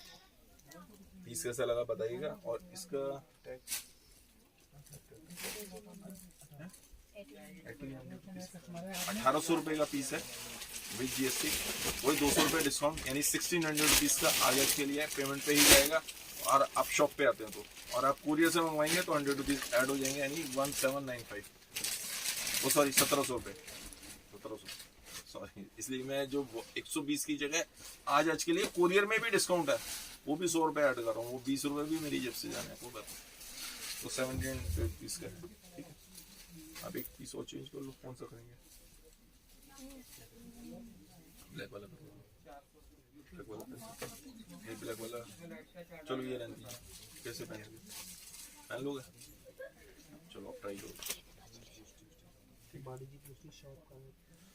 पीस कैसा लगा बताइएगा। और इसका टैग 1800 रुपए का पीस है विद GST, वही 200 रुपए डिस्काउंट, यानी 1600 रुपीज का आज के लिए पेमेंट पे ही जाएगा। और आप शॉप पे आते हैं तो, और आप कुरियर से मंगवाएंगे तो 100 रुपीज ऐड हो जाएंगे, यानी 1795, वो सॉरी 1700 रुपए, सॉरी, इसलिए मैं जो 120 की जगह आज के लिए कोरियर में भी डिस्काउंट है, वो भी 100 रुपये ऐड कर रहा हूँ, वो 20 रुपये भी मेरी जेब से जाने हैं, कोई बात नहीं। तो 17 पीस का है, ठीक है। आप एक पीस और चेंज कर लो, कौन सा करेंगे? ब्लैक वाला, ब्लैक वाला, ये ब्लैक वाला, चलो ये रहने दीजिए। कैसे पहनोगे? पहन लोगे? चलो आप ट्राई करो।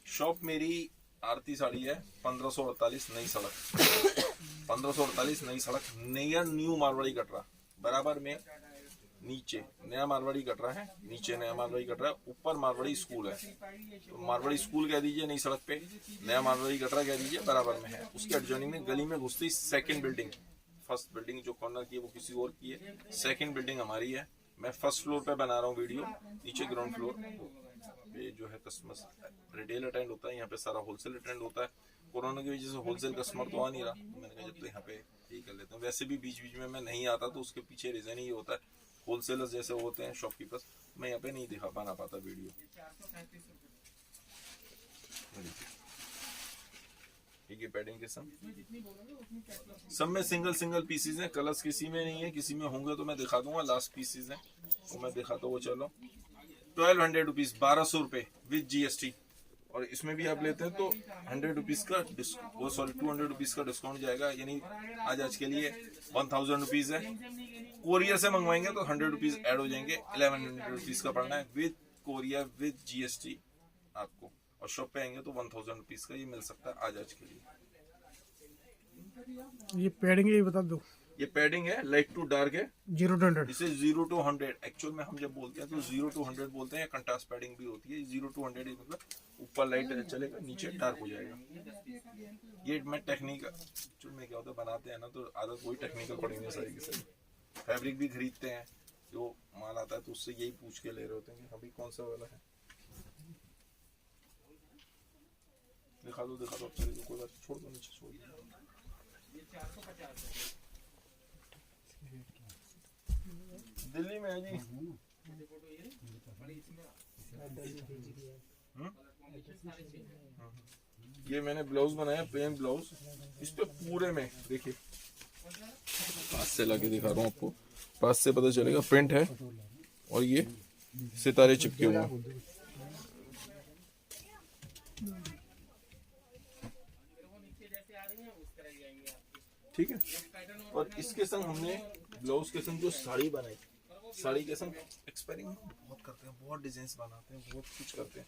शॉप मेरी आरती साड़ी है, 1548 नई सड़क, 1548 नई सड़क, नया न्यू मारवाड़ी कटरा, बराबर में नीचे नया मारवाड़ी कटरा है, नीचे नया मारवाड़ी कटरा, ऊपर मारवाड़ी स्कूल है। तो मारवाड़ी स्कूल कह दीजिए नई सड़क पे, नया मारवाड़ी कटरा कह दीजिए, बराबर में है। उसके एडजॉइनिंग में गली में घुसती सेकंड बिल्डिंग, फर्स्ट बिल्डिंग जो कॉर्नर की है वो किसी और की है, सेकंड बिल्डिंग हमारी है। मैं फर्स्ट फ्लोर पे बना रहा हूँ वीडियो, नीचे ग्राउंड फ्लोर पे जो है कस्टमर रिटेल अटेंड होता है, यहाँ पे सारा होलसेल अटेंड होता है। कोरोना की वजह से होलसेल कस्टमर तो आ नहीं रहा, तो मैंने कहा जब तो यहाँ पे यही कर लेते हैं। वैसे भी बीच बीच में मैं नहीं आता, तो उसके पीछे रीजन ही होता है, होलसेलर्स जैसे होते हैं शॉपकीपर्स, मैं यहाँ पे नहीं दिखा पाता वीडियो। ठीक है, पैडिंग के सब में सिंगल पीसीज हैं, कलर्स किसी में नहीं है, किसी में होंगे तो मैं दिखा दूंगा। लास्ट पीसीज हैं तो मैं दिखाता हूँ। चलो 1200 रुपीज, 1200 रुपए विद जीएसटी, और इसमें भी आप लेते हैं तो 100 रुपीज का 200 रुपीज का डिस्काउंट जाएगा, यानी आज के लिए 1000 रुपीज है। कोरियर से मंगवाएंगे तो 100 रुपीज ऐड हो जाएंगे, 1100 रुपीज का पड़ना है विद कोरियर विद जीएसटी आपको, और शॉप पे आएंगे तो 1000 रुपीज का ये मिल सकता है आज के लिए। ये पैडिंग ये बता दो। ये पैडिंग है, लाइट टू डार्क है, 0 to 100। इसे 0 to 100 एक्चुअल में हम जब बोलते हैं तो 0 to 100 बोलते हैं, या कंट्रास्ट पैडिंग भी होती है। 0 to 100 मतलब ऊपर लाइट चलेगा, नीचे डार्क हो जाएगा। ये मैं टेक्निकल एक्चुअल में क्या होता है, बनाते हैं ना तो आदत वही टेक्निकल पड़ेंगे सारी की सारी। फैब्रिक भी खरीदते हैं, जो माल आता है तो उससे यही पूछ के ले रहे होते हैं कि अभी कौन सा वाला है। दिखा दो चलिए, कोई बात, छोड़ दो, नीचे छोड़ दो। दिल्ली में है जी। ये मैंने ब्लाउज बनाया, प्लेन ब्लाउज, इस पे पूरे में देखिए, पास से लाके दिखा रहा हूँ आपको, पास से पता चलेगा प्रिंट है, और ये सितारे चिपके हुए हैं। ठीक है, और इसके संग हमने ब्लाउज के संग जो साड़ी बनाई, साड़ी के संग एक्सपेरिमेंट बहुत करते हैं, बहुत डिजाइन बनाते हैं, बहुत कुछ करते हैं।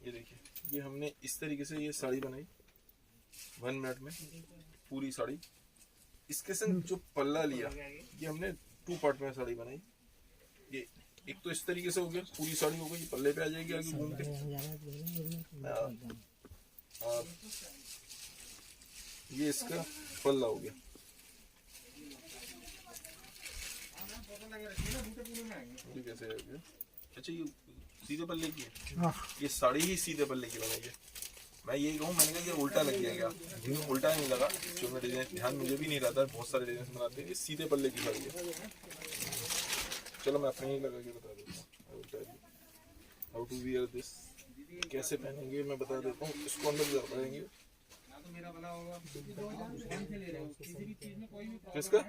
ये देखिए, ये हमने इस तरीके से ये साड़ी बनाई 1 मिनट में, पूरी साड़ी। इसके संग जो पल्ला लिया, ये हमने 2 पार्ट में साड़ी बनाई। ये एक तो इस तरीके से हो गया, पूरी साड़ी हो गई, पल्ले पे आ जाएगी आगे घूम के, और ये इसका पल्ला हो गया। ये कैसे है? अच्छा, ये सीधे पल्ले की है, ये साड़ी ही सीधे पल्ले की बनाई है। मैं यही कहूँ, मैंने कहा ये उल्टा लग गया क्या? उल्टा नहीं लगा, जो मैं डिजाइन ध्यान मुझे भी नहीं रहता, बहुत सारे डिजाइन बनाते हैं, ये सीधे पल्ले की साड़ी है। चलो मैं अपने ही लगा के बता देता हूँ हाउ टू वियर दिस, कैसे पहनेंगे मैं बता देता हूँ। इसको अंदर कर पाएंगे किसका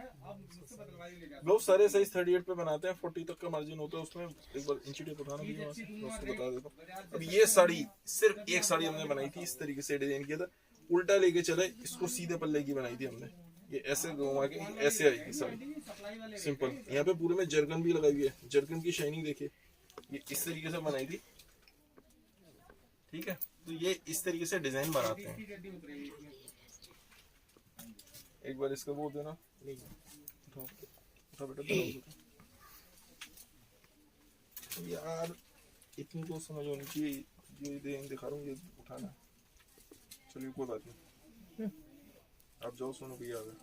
ब्लाउज, सारे साइज 38 पे बनाते हैं, 40 तक का मार्जिन होता है उसमें। एक बार इंची टेप उठाना भी, मैं उसको बता देता हूँ। अब ये साड़ी, सिर्फ एक साड़ी हमने बनाई थी, इस तरीके से डिजाइन किया था, उल्टा लेके चले, इसको सीधे पल्ले की बनाई थी हमने। ये ऐसे घुमा के ऐसे आएगी साड़ी, सिंपल। यहाँ पे पूरे में जर्कन भी लगाई हुई है, जर्कन की शाइनिंग देखिए, ये इस तरीके से बनाई थी। ठीक है, तो ये इस तरीके से डिजाइन बनाते हैं। एक बार इसका वो देना, उठा बेटा, यार इतनी तो समझ होनी चाहिए, जो डिजाइन दिखा रहा हूँ ये उठाना। चलिए कोई बात नहीं, आप जाओ, सुनो भैया आ गए।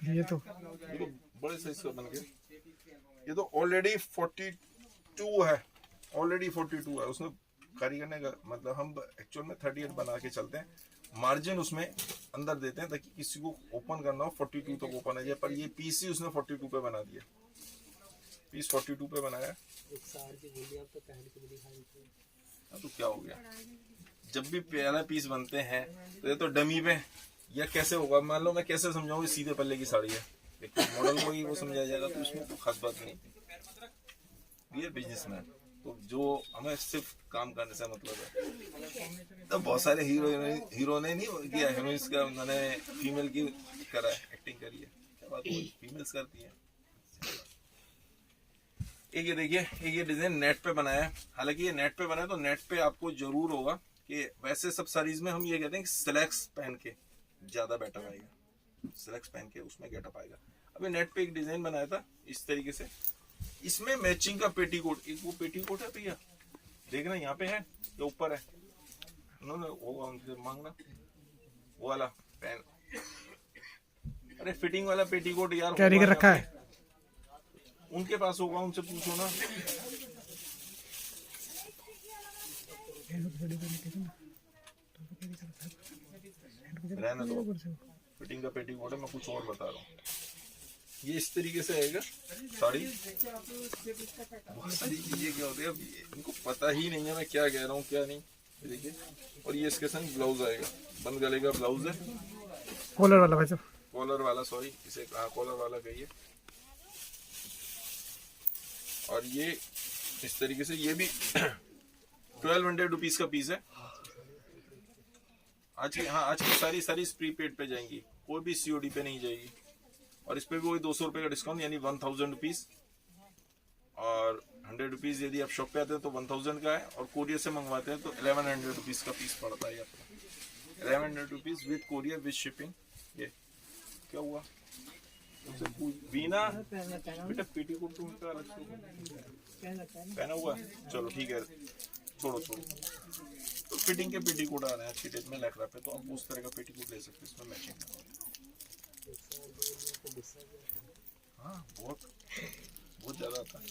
ये तो बड़े साइज का बन गया। ये तो ऑलरेडी 42 है, ऑलरेडी 42 है। उसमें कारीगर ने, मतलब हम एक्चुअल में 38 बना के चलते हैं, मार्जिन उसमें अंदर देते हैं ताकि किसी को ओपन करना हो 42 तक ओपन आ जाए, पर ये पीस ही उसने 42 पे बना दिया, पीस 42 पे बनाया। तो क्या हो गया, जब भी पहला पीस बनते हैं तो ये तो डमी पे, या कैसे होगा, मान लो मैं कैसे समझाऊंगी, सीधे पल्ले की साड़ी है, मॉडल को ही वो समझाया जाएगा, तो इसमें तो खास बात नहीं थी। ये बिजनेसमैन, तो जो हमें सिर्फ काम करने से मतलब है। तो बहुत सारे हीरो ने नहीं किया, हीरोइंस का उन्होंने फीमेल की करा है, एक्टिंग करी है, क्या बात हुई, फीमेल्स करती है। एक ये देखिए, एक ये डिजाइन नेट पे बनाया है, हालांकि ये नेट पे बना है तो नेट पे आपको जरूर होगा कि वैसे सब साड़ीज में हम ये कहते हैं कि स्लैक्स पहन के ज्यादा बेटर आएगा, स्लैक्स पहन के उसमें गेटअप आएगा। अभी नेट पे एक डिजाइन बनाया था इस तरीके से, इसमें मैचिंग का पेटीकोट, एक वो पेटीकोट है भैया, देखना यहाँ पे है या ऊपर है, उन्होंने वो उनसे मांगना वो वाला पहन, अरे फिटिंग वाला पेटीकोट यार कैरी कर रखा है, उनके पास होगा, उनसे पूछो ना। रहने दो, फिटिंग का पेटीकोट है, मैं कुछ और बता रहा हूँ। ये इस तरीके से आएगा साड़ी, बहुत सारी चीजें क्या होती है इनको पता ही नहीं है मैं क्या कह रहा हूँ क्या नहीं, देखिए। और ये इसके संग ब्लाउज आएगा, बंद गले का ब्लाउज है, कॉलर वाला भाई साहब, कॉलर वाला, सॉरी इसे कॉलर वाला कहिए। और ये इस तरीके से, ये भी 1200 रुपीज का पीस है। आज की, हाँ आज की सारी सारी प्रीपेड पे जाएंगी, कोई भी सीओडी पे नहीं जाएगी। और इस पे भी वही 200 रुपए का डिस्काउंट, यानी 1000 रुपीज, और 100 रुपीज यदि आप शॉप पे आते हैं तो 1000 का है, और कोरियर से मंगवाते हैं तो 1100 रुपीज का पीस पड़ता है आपको, 1100 rupees with courier with shipping. ये क्या हुआ बीना बेटा, पेटीकोट तो उनका पहना हुआ है, चलो ठीक है, छोड़ो छोड़ो। तो फिटिंग के पेटीकोट आ रहे हैं आज की डेट में लैक्रा पे, तो आप उस तरह का पेटीकोट ले सकते हैं इसमें मैचिंग। हाँ बहुत बहुत ज्यादा आता है।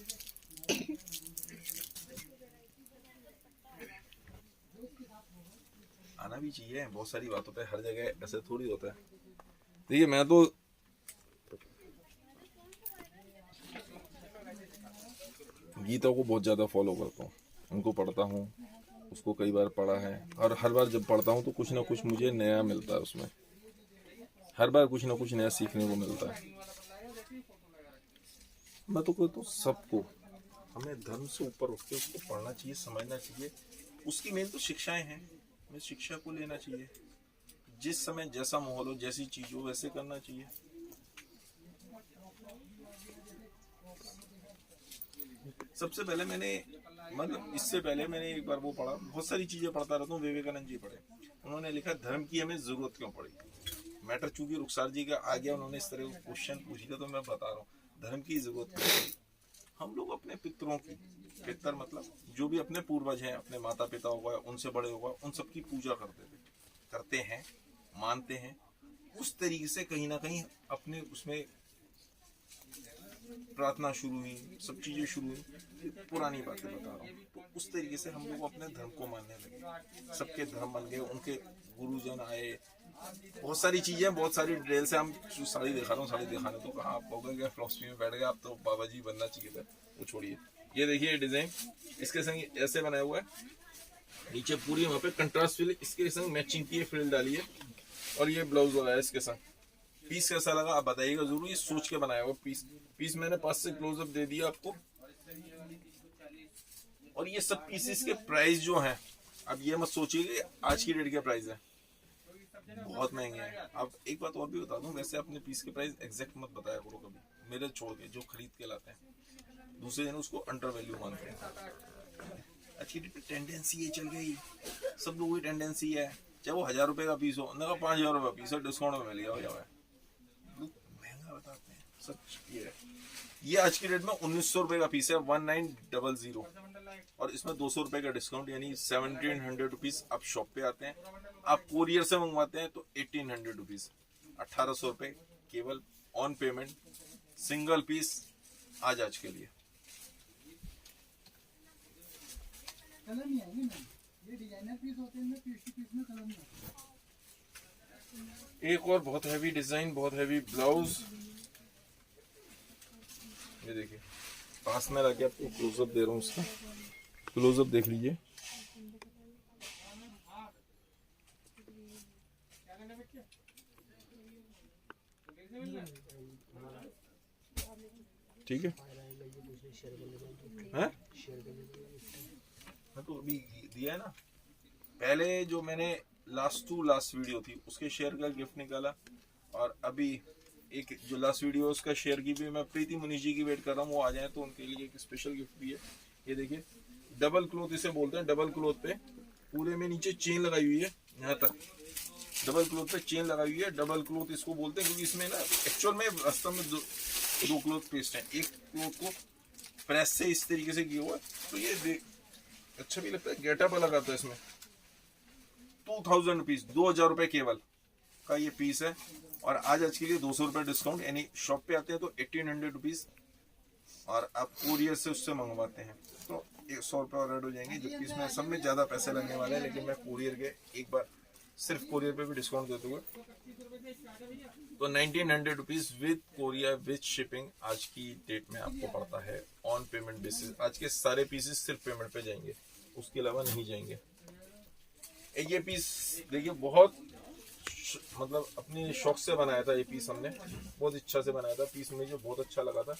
आना भी चाहिए, बहुत सारी बात होता है, हर जगह ऐसे थोड़ी होता है। देखिए मैं तो गीता को बहुत ज़्यादा फॉलो करता हूँ, उनको पढ़ता हूँ, उसको कई बार पढ़ा है, और हर बार जब पढ़ता हूँ तो कुछ ना कुछ मुझे नया मिलता है उसमें, हर बार कुछ ना कुछ नया सीखने को मिलता है। मैं तो कहता हूँ सबको हमें धर्म से ऊपर उठ के उसको पढ़ना चाहिए, समझना चाहिए, उसकी मेन तो शिक्षाएं हैं, हमें शिक्षा को लेना चाहिए, जिस समय जैसा माहौल हो, जैसी चीज हो वैसे करना चाहिए। सबसे पहले मैंने, मतलब इससे पहले मैंने एक बार वो पढ़ा, बहुत सारी चीजें पढ़ता रहता हूँ, विवेकानंद जी पढ़े, उन्होंने लिखा धर्म की हमें जरूरत क्यों पड़ी। मैटर चूंकि रुखसार जी का आ गया, उन्होंने इस तरह का क्वेश्चन पूछ लिया, तो मैं बता रहा हूँ धर्म की जरूरत क्यों पड़ी। हम लोग अपने पितरों की, पितर मतलब जो भी अपने पूर्वज हैं, अपने माता पिता होगा, उनसे बड़े होगा, उन सबकी पूजा करते थे, करते हैं, मानते हैं, उस तरीके से कहीं ना कहीं अपने उसमें प्रार्थना शुरू हुई, सब चीजें शुरू हुई, पुरानी बातें बता रहा हूँ। तो उस तरीके से हम लोग अपने धर्म को मानने लगे, सबके धर्म बन गए, उनके गुरुजन आए, बहुत सारी चीजें, बहुत सारी डिटेल से। हम साड़ी दिखा रहा हूँ, साड़ी दिखाने तो कहाँ आप लोग क्या फिलॉसफी में बैठ गए, आप तो बाबा जी बनना चाहिए था, वो छोड़िए। ये देखिए डिजाइन इसके संग ऐसे बनाया हुआ है, नीचे पूरी वहाँ पे कंट्रास्ट फिल इसके संग मैचिंग की फ्रिल डाली है, और ये ब्लाउज लगाया इसके संग। पीस कैसा लगा आप बताइएगा जरूर, ये सोच के बनाया हुआ पीस मैंने पास से क्लोजअप दे दिया आपको। और ये सब पीसेस के प्राइस जो हैं, अब ये मत सोचिए आज की डेट के प्राइस है, बहुत महंगे हैं। अब एक बात और भी बता दूं, वैसे अपने पीस के प्राइस एग्जैक्ट मत बताया करो कभी, मेरे छोड़ के, जो खरीद के लाते हैं दूसरे दिन उसको अंडर वैल्यू मानते हैं। आज की डेट में टेंडेंसी ये चल गई, सब लोगों की टेंडेंसी है, चाहे वो 1000 रुपए का पीस हो, ना 5000 रुपए पीस हो, डिस्काउंट में मिल गया हो जाए, महंगा बताते हैं सच ये है। ये आज की डेट में 1900 रुपए का पीस है, 1900, और इसमें 200 रुपए का डिस्काउंट, यानी 1700 रुपीज। आप शॉप पे आते हैं, आप कोरियर से मंगवाते हैं तो 1800 रुपीज, 1800 रुपए केवल ऑन पेमेंट, सिंगल पीस आज के लिए। कलर नहीं आएंगे ना, ये डिजाइनर पीस होते हैं, पीस टू पीस में कलर नहीं आता। एक और बहुत हैवी डिजाइन, बहुत हैवी ब्लाउज। ये देखिए, पास में लाके आपको क्लोजअप दे रहा हूँ उसका, क्लोजअप देख लीजिए। ठीक है, हैं? मैं तो अभी दिया है ना, पहले जो मैंने लास्ट वीडियो थी उसके शेयर का गिफ्ट निकाला, और अभी एक जो लास्ट वीडियो है उसका शेयर की भी मैं प्रीति मुनीष जी की वेट कर रहा हूँ, वो आ जाए तो उनके लिए एक स्पेशल गिफ्ट भी है। ये देखिए, डबल क्लोथ इसे बोलते हैं। डबल क्लोथ पे पूरे में नीचे चेन लगाई हुई है, यहाँ तक डबल क्लोथ पे चेन लगाई हुई है। डबल क्लोथ इसको बोलते हैं क्योंकि इसमें ना एक्चुअल में वास्तव में दो क्लोथ पेस्ट है। एक क्लोथ को प्रेस से इस तरीके से किया हुआ है, तो ये देख अच्छा भी लगता है, गेटअप अलग आता है इसमें। 2000 रुपीज, 2000 रुपए केवल का ये पीस है। और आज के लिए 200 रुपए डिस्काउंट, यानी शॉप पे आते हैं तो 1800 रुपीज, और आप कुरियर से उससे मंगवाते हैं तो 100 रुपए और ऐड हो जाएंगे, जबकि इसमें सब में ज्यादा पैसे लगने वाले हैं। लेकिन मैं कुरियर के एक बार सिर्फ कुरियर पे भी डिस्काउंट देते हुए तो 1900 rupees with courier with shipping आज की डेट में आपको पड़ता है ऑन पेमेंट बेसिस। आज के सारे पीसेस सिर्फ पेमेंट पे जाएंगे, उसके अलावा नहीं जाएंगे। ये पीस देखिए, बहुत मतलब अपने शौक से बनाया था ये पीस, हमने बहुत इच्छा से बनाया था पीस, मुझे बहुत अच्छा लगा था।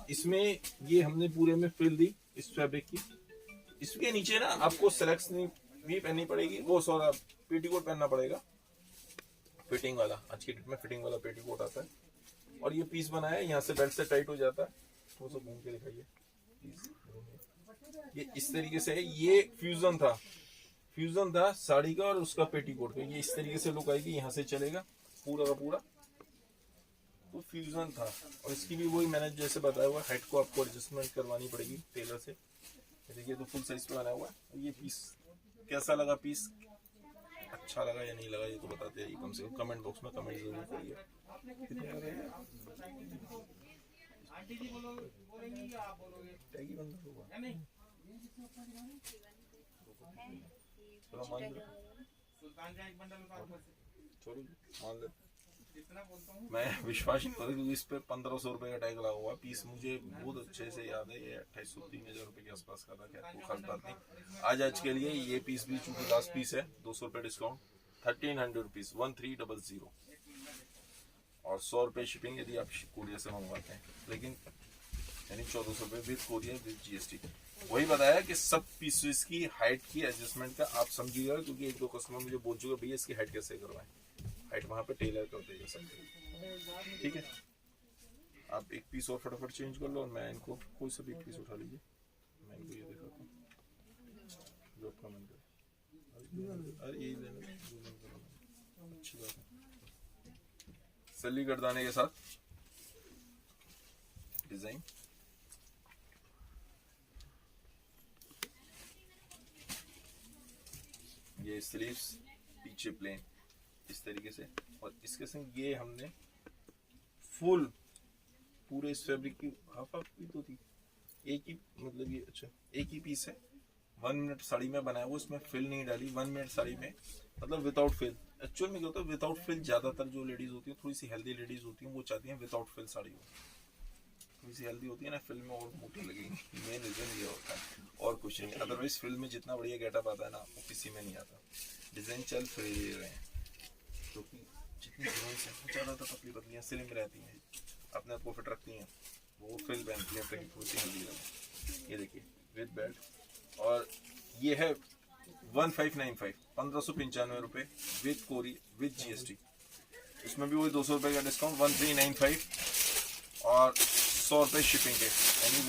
इसमें ये हमने पूरे में फिल दी इस फैब्रिक की। इसके नीचे ना आपको सिलेक्शन भी पहननी पड़ेगी, वो सॉरी पेटीकोट पहनना पड़ेगा, फिटिंग वाला। आज की डेट में फिटिंग वाला पेटीकोट आता है। और ये पीस बनाया है, यहाँ से बेल्ट से टाइट हो जाता है। तो सब घूम के दिखाइए, ये इस तरीके से है। ये फ्यूजन था साड़ी का और उसका पेटीकोट का। ये इस तरीके से लुक आएगी, यहाँ से चलेगा पूरा का पूरा, तो फ्यूजन था। और इसकी भी वही मैंने जैसे बताया हुआ, हेड को आपको एडजस्टमेंट करवानी पड़ेगी टेलर से। देखिए तो फुल साइज पे बनाया हुआ है। ये पीस कैसा लगा, पीस अच्छा लगा या नहीं लगा, ये तो बताते हैं कम से कम कमेंट बॉक्स में कमेंट जरूर करिए। मैं विश्वास नहीं करता क्योंकि इस पे 1500 रुपए का टैग लगा हुआ। पीस मुझे बहुत अच्छे से याद है, ये 2800-3000 रुपए के आसपास का था। क्या कोई खास बात नहीं। आज के लिए ये पीस भी चूंकि लास्ट पीस है, 200 रुपए डिस्काउंट, 1300 रुपीज, 1300 और 100 रुपए शिपिंग यदि आप कोरियर से मंगवाते हैं। लेकिन यानी 1400 रुपए विद कोरियर विद जीएसटी। वही बताया कि सब पीसेस की हाइट की एडजस्टमेंट का आप समझिएगा, क्योंकि एक दो कस्टमर मुझे बोल चुके भैया इसकी हाइट कैसे करवाएं। हाइट वहां पे टेलर कर देगा सब, ठीक है। आप एक पीस और फटाफट चेंज कर लो, और मैं इनको कोई सा भी एक पीस उठा लीजिए, मैं इनको ये दिखाता हूँ जो आपका मन करे। अरे यही लेना, अच्छी बात है। सली गर्दाने के साथ डिजाइन, ये स्लीव्स पीछे प्लेन इस तरीके से, और इसके संग ये हमने फुल पूरे इस फैब्रिक की हाफ भी तो थी, एक ही मतलब ये अच्छा एक ही पीस है। 1 मिनट साड़ी में बनाया वो, इसमें फिल नहीं डाली। 1 मिनट साड़ी में मतलब विदाउट फिल। एक्चुअल में क्या होता है, विदाउट फिल ज्यादातर जो लेडीज होती है, थोड़ी सी हेल्दी लेडीज होती है, वो चाहती हैं विदाउट फिल साड़ी हो। थोड़ी सी हेल्दी होती है ना, फिल्म में और मोटी लगेगी, मेन रीजन ये होता है और कुछ नहीं। अदरवाइज फिल्म में जितना बढ़िया गेटअप आता है ना, वो किसी में नहीं आता। डिजाइन चल फिर ले रहे हैं, क्योंकि जितनी हीरोइंस हैं ज़्यादातर पतली पतलियाँ स्लिम रहती हैं, अपने आप को फिट रखती हैं, वो फिल पहनती हैं ताकि थोड़ी सी हेल्दी रहे। ये देखिए विद बेल्ट, और ये है 1595, 1595 रुपये विद कोरी विद जीएसटी। इसमें भी वही 200 रुपये का डिस्काउंट, 1395 और 100 रुपये शिपिंग के, यानी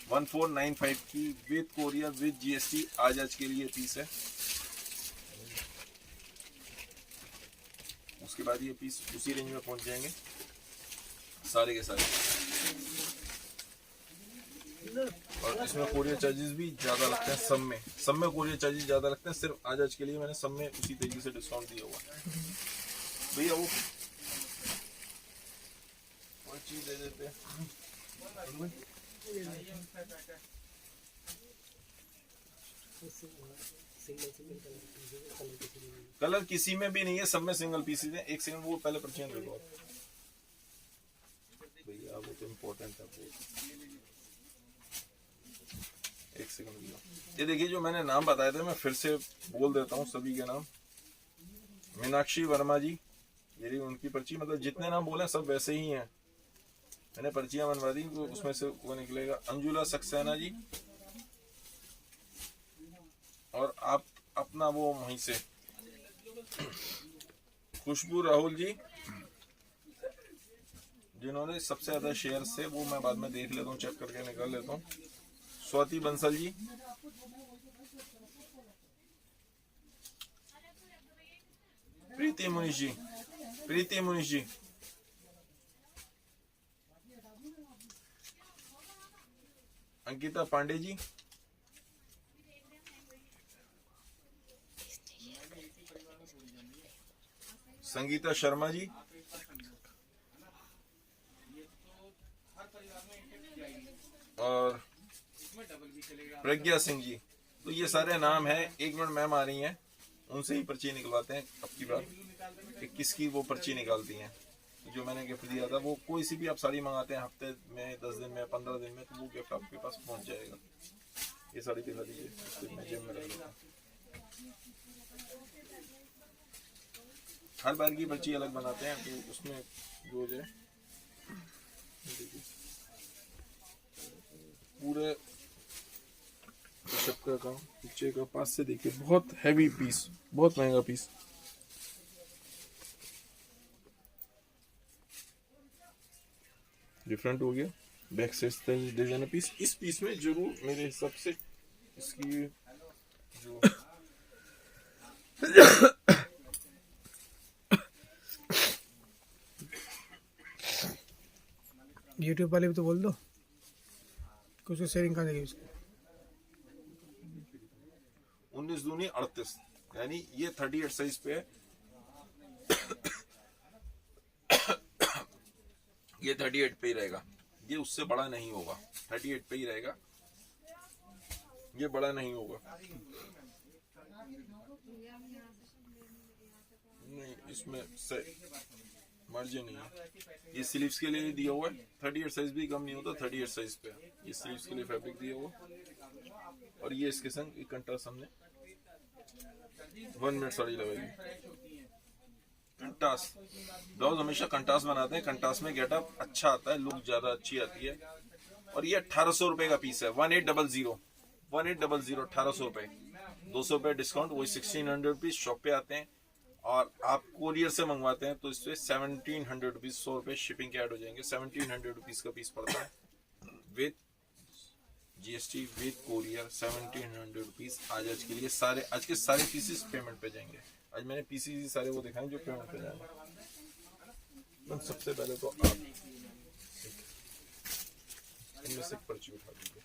1495 की विद कोरियर विद जीएसटी आज के लिए पीस है। उसके बाद ये पीस उसी रेंज में पहुंच जाएंगे सारे के सारे, और इसमें कोरियर चार्जेस भी ज्यादा लगते हैं। सब में कोरियर चार्जेस ज्यादा लगते हैं। सिर्फ आज के लिए मैंने सब में उसी तरीके से डिस्काउंट दिया हुआ है भैया। वो कोई चीज दे देते हैं। कलर किसी में भी नहीं है, सब में सिंगल पीसेज है। एक सेकंड वो पहले पर्ची देखो भैया, वो तो इम्पोर्टेंट है। एक सेकंड भैया, ये देखिए जो मैंने नाम बताए थे मैं फिर से बोल देता हूँ सभी के नाम। मीनाक्षी वर्मा जी, ये रही उनकी पर्ची। मतलब जितने नाम बोले सब वैसे ही हैं, मैंने पर्चियां बनवा दी, उसमें से वो निकलेगा। अंजुला सक्सेना जी, और आप अपना वो वहीं से। खुशबू राहुल जी, जिन्होंने सबसे ज्यादा शेयर से, वो मैं बाद में देख लेता हूँ, चेक करके निकाल लेता हूँ। स्वाति बंसल जी, प्रीति मुनीष जी, प्रीति मुनीष जी, अंकिता पांडे जी, संगीता शर्मा जी, और प्रज्ञा सिंह जी। तो ये सारे नाम हैं। एक मिनट मैम आ रही हैं, उनसे ही पर्ची निकलवाते हैं अब की बार कि किसकी वो पर्ची निकालती हैं। जो मैंने गिफ्ट दिया था, वो कोई सी भी आप साड़ी मंगाते हैं हफ्ते में, 10 दिन में, 15 दिन में, तो वो गिफ्ट आपके पास पहुंच जाएगा। ये साड़ी दिखा दीजिए, इसको मैं जेब में रख लेता हूं। हर बार की पर्ची अलग बनाते हैं, तो उसमें जो है पूरे सबका काम पीछे का पास से देखिए, बहुत हैवी पीस, बहुत महंगा पीस। डिफरेंट हो गया, बैक से डिजाइन पीस। इस पीस में जरूर मेरे हिसाब से इसकी जो यूट्यूब वाले भी तो बोल दो कुछ शेयरिंग करने की उसको। 19 दूनी 38, यानी ये 38 साइज पे है। ये 38 पे ही रहेगा, ये उससे बड़ा नहीं होगा, 38 पे ही रहेगा, ये बड़ा नहीं होगा। नहीं, इसमें मार्जिन नहीं है। ये स्लीव्स के लिए दिया हुआ है, 38 साइज भी कम नहीं होता, 38 साइज पे ये स्लीव्स के लिए फैब्रिक दिया हुआ। और ये इसके संग एक कंट्रास्ट हमने 1 मिनट साड़ी लगाएगी। कंट्रास्ट ब्लाउज हमेशा कंट्रास्ट बनाते हैं, कंट्रास्ट में गेटअप अच्छा आता है, लुक ज्यादा अच्छी आती है। और ये 1800 रुपए का पीस है, 1800 1800 रुपए, 200 रुपए डिस्काउंट, वही 1600 रुपीज शॉप पे आते हैं। और आप कोरियर से मंगवाते हैं तो इससे 1700 रुपीज, 100 रुपए शिपिंग के ऐड हो जाएंगे। 1700 रुपीज का पीस पड़ता है with GST, with courier, 1700 rupees. आज के लिए सारे, आज के सारे पीसेस पेमेंट पे जाएंगे। आज मैंने पीसेस सारे वो दिखाए जो पेमेंट पे जाएंगे। सबसे पहले तो आप इनमें से पर्ची उठा दीजिए,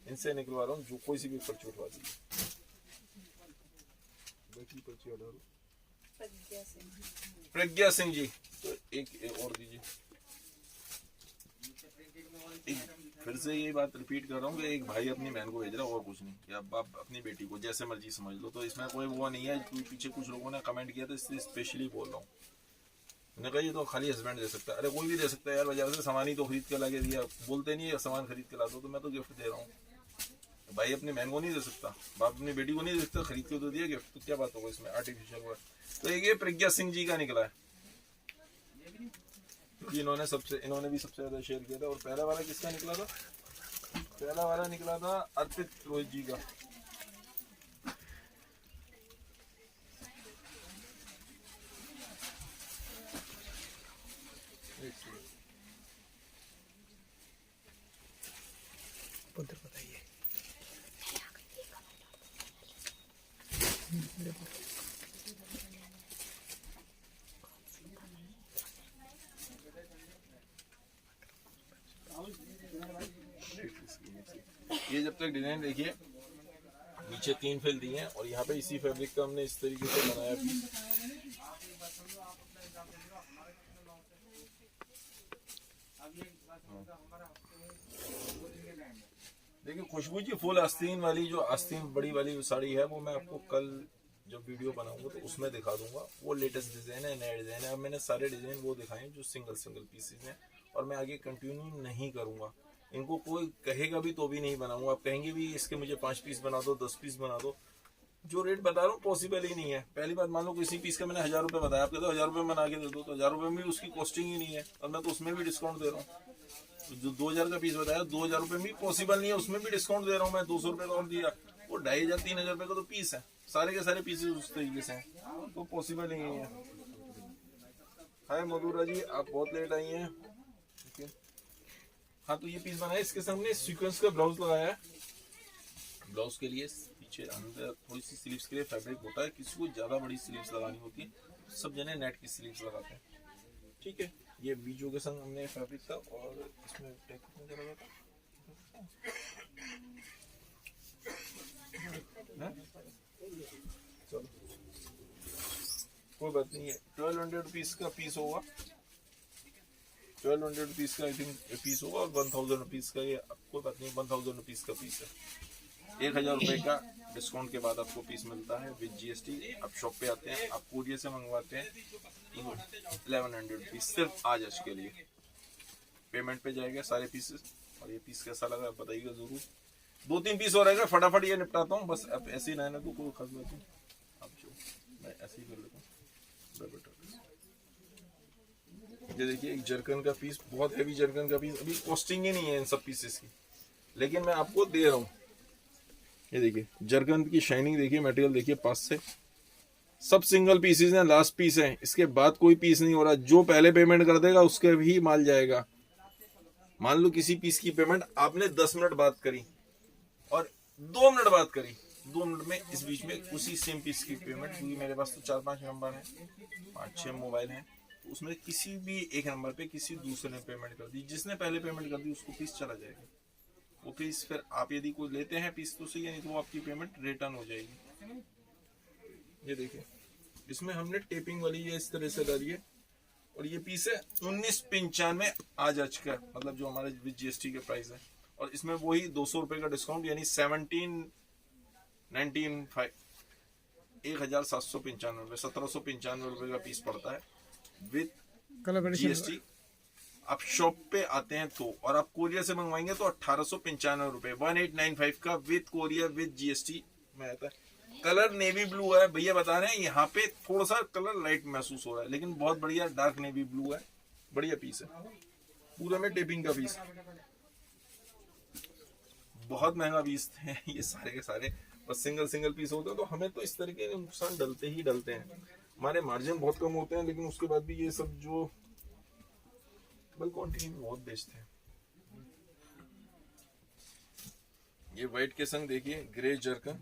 इनसे निकलवा रहा हूँ, जो कोई सी भी पर्ची उठवा दीजिए। पर्ची उठा दो, प्रज्ञा सिंह जी, तो एक और दीजिए। फिर से यही बात रिपीट कर रहा हूँ कि एक भाई अपनी बहन को भेज रहा है और कुछ नहीं, या आप अपनी बेटी को, जैसे मर्जी समझ लो। तो इसमें कोई वो नहीं है। पीछे कुछ लोगों ने कमेंट किया था, इसलिए स्पेशली बोल रहा हूँ। मैंने कहा ये तो खाली हस्बैंड दे सकता है। अरे कोई भी दे सकता है यार, बाजार से सामान ही तो खरीद के ला के दिया, बोलते नहीं है सामान खरीद के ला दो, तो मैं तो गिफ्ट दे रहा हूँ। भाई अपनी बहन को नहीं दे सकता, बाप अपनी बेटी को नहीं दे सकता, खरीद के तो दिया गिफ्ट, तो क्या बात होगा इसमें आर्टिफिशियल वर्ड। तो ये प्रज्ञा सिंह जी का निकला है, इन्होंने भी सबसे ज्यादा शेयर किया था। और पहला वाला किसका निकला था? पहला वाला निकला था अर्पित रोहित जी का। बताइए ये जब तक डिजाइन देखिए, नीचे 3 फिल दिए हैं और यहाँ पे इसी फैब्रिक का हमने इस तरीके से बनाया पीस। देखिए खुशबू जी, फुल आस्तीन वाली जो आस्तीन बड़ी वाली साड़ी है वो मैं आपको कल जब वीडियो बनाऊंगा तो उसमें दिखा दूंगा। वो लेटेस्ट डिजाइन है, नया डिजाइन है। अब मैंने सारे डिजाइन वो दिखाए हैं जो सिंगल सिंगल पीसेज हैं, और मैं आगे कंटिन्यू नहीं करूंगा। इनको कोई कहेगा भी तो भी नहीं बनाऊंगा। आप कहेंगे भी इसके मुझे 5 पीस बना दो, 10 पीस बना दो, जो रेट बता रहा हूँ पॉसिबल ही नहीं है। पहली बात, मान लो किसी पीस का मैंने 1000 रुपये बताया, आप कहते हो 1000 रुपये में बना के दे दो, तो 1000 रुपये में भी उसकी कॉस्टिंग ही नहीं है, और मैं तो उसमें भी डिस्काउंट दे रहा हूँ। तो जो 2000 का पीस बताया, 2000 रुपये में भी पॉसिबल नहीं है, उसमें भी डिस्काउंट दे रहा हूँ मैं, 200 रुपये और दिया। वो 2500 3000 रुपये का तो पीस है, सारे के सारे पीसेस उस तरीके से हैं, तो पॉसिबल ही नहीं है। हाय मधुरा जी, आप बहुत लेट आई हैं। हाँ, तो ये पीस बनाया, इसके सामने सीक्वेंस का ब्लाउज लगाया है। ब्लाउज के लिए पीछे अंदर थोड़ी सी स्लीव्स के लिए फैब्रिक होता है, किसी को ज्यादा बड़ी स्लीव्स लगानी होती है, सब जने नेट की स्लीव्स लगाते हैं। ठीक है, ये बीजों के संग हमने फैब्रिक था, और इसमें टैग कितना लगा था चलो कोई बात नहीं है। 1200 रुपीज का पीस होगा, 1200 रुपीज का आई थिंक पीस होगा, और 1000 रुपीज का ये, कोई बात नहीं, 1000 रुपीज का पीस है। 1000 रुपए का डिस्काउंट के बाद आपको पीस मिलता है विद जीएसटी। आप शॉप पे आते हैं, आप कोरियर से मंगवाते हैं, 1100 रुपीज सिर्फ आज के लिए। पेमेंट पे जाएगा सारे पीसेस। और ये पीस कैसा लगा बताइएगा जरूर। 2-3 पीस और रहेगा, फटाफट ये निपटाता हूँ बस। अब ऐसे ही ना तो कोई खास बात नहीं, अब जो मैं ऐसे ही कर लेता हूँ। ये देखिए एक जर्कन का पीस, बहुत हैवी जर्कन का पीस, अभी कॉस्टिंग ही नहीं है इन सब पीसेस की, लेकिन मैं आपको दे रहा हूँ। ये देखिए जर्कन की शाइनिंग देखिए, मटेरियल देखिए पास से, सब सिंगल पीसेस हैं, लास्ट पीस है, इसके बाद कोई पीस नहीं हो रहा। जो पहले पेमेंट कर देगा उसके भी माल जाएगा। मान लो किसी पीस की पेमेंट आपने 10 मिनट बाद करी और 2 मिनट बाद करी, 2 मिनट में इस बीच में उसी सेम पीस की पेमेंट, क्योंकि मेरे पास तो 4-5 नंबर है, 5-6 मोबाइल हैं, तो उसमें किसी भी एक नंबर पे किसी दूसरे ने पेमेंट कर दी, जिसने पहले पेमेंट कर दी उसको पीस चला जाएगा। वो पीस फिर आप यदि कोई लेते हैं पीस तो सही है, नहीं तो वो आपकी पेमेंट रिटर्न हो जाएगी। ये देखिए इसमें हमने टेपिंग वाली ये इस तरह से डाली है, और ये पीस है 1995 आज का, मतलब जो हमारे विद जीएसटी के प्राइस है। और इसमें वही 200 रुपए का डिस्काउंट, यानी 1795 1795 रुपए, 1795 रुपए का पीस पड़ता है विद जीएसटी। आप शॉप पे आते हैं तो, और आप कोरियर से मंगवाएंगे तो 1895 रुपए, 1895 का विद कोरियर विद जीएसटी में आता है। कलर नेवी ब्लू है, भैया बता रहे हैं, यहाँ पे थोड़ा सा कलर लाइट महसूस हो रहा है, लेकिन बहुत बढ़िया डार्क नेवी ब्लू है, बढ़िया पीस है, पूरे में टेपिंग का पीस। बहुत महंगा पीस थे ये सारे के सारे, बस सिंगल सिंगल पीस होते हैं तो हमें तो इस तरीके के नुकसान डलते ही डलते हैं। हमारे मार्जिन बहुत कम होते हैं, लेकिन उसके बाद भी ये सब जो बल्क क्वांटिटी में बहुत बेचते हैं। ये व्हाइट के संग देखिए ग्रे जर्कन,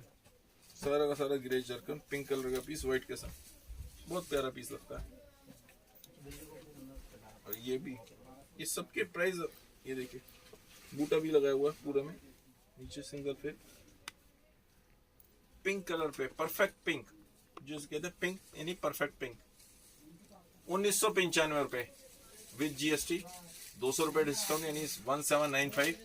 सारा का सारा ग्रे जर्कन, पिंक कलर का पीस व्हाइट के साथ, बहुत प्यारा पीस लगता है। और ये भी, ये सबके प्राइस, ये देखिए बूटा भी लगाया हुआ है पूरे में, नीचे सिंगल फिट पिंक कलर पे, परफेक्ट पिंक, जो कहते हैं पिंक यानी परफेक्ट पिंक, 1995 रुपए विद जीएसटी, 200 रुपए डिस्काउंट, यानी 1795।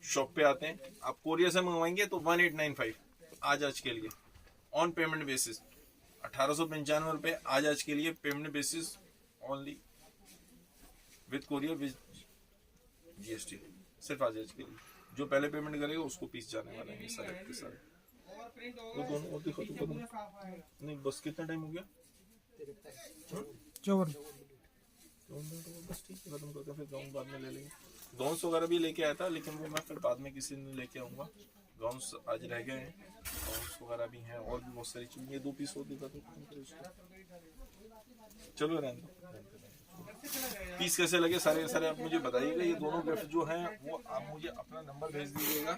शॉप पे आते हैं, आप कोरियर से मंगवाएंगे तो 1895 आज के लिए ऑन पेमेंट बेसिस, 1895 रुपए आज के लिए payment basis only with courier with GST, सिर्फ आज के लिए। जो पहले पेमेंट करेगा उसको पीस जाने वाले हैं सारे के सारे। वो दोनों और दिखा तो नहीं, बस कितना टाइम हो गया? 54 बस ठीक है, खत्म करते हैं, फिर गाउन बाद में ले लेंगे। गाउन्स वगैरह भी लेके आया था, लेकिन वो मैं फिर बाद में किसी दिन लेके आऊंगा। गाउन्स आज रह गए हैं, गाउन्स वगैरह भी हैं, और भी बहुत सारी चीजें। ये 2 पीस और दिखा दो, चलो रहने दो। पीस कैसे लगे सारे के सारे आप मुझे बताइएगा। ये दोनों गिफ्ट जो हैं वो आप मुझे अपना नंबर भेज दीजिएगा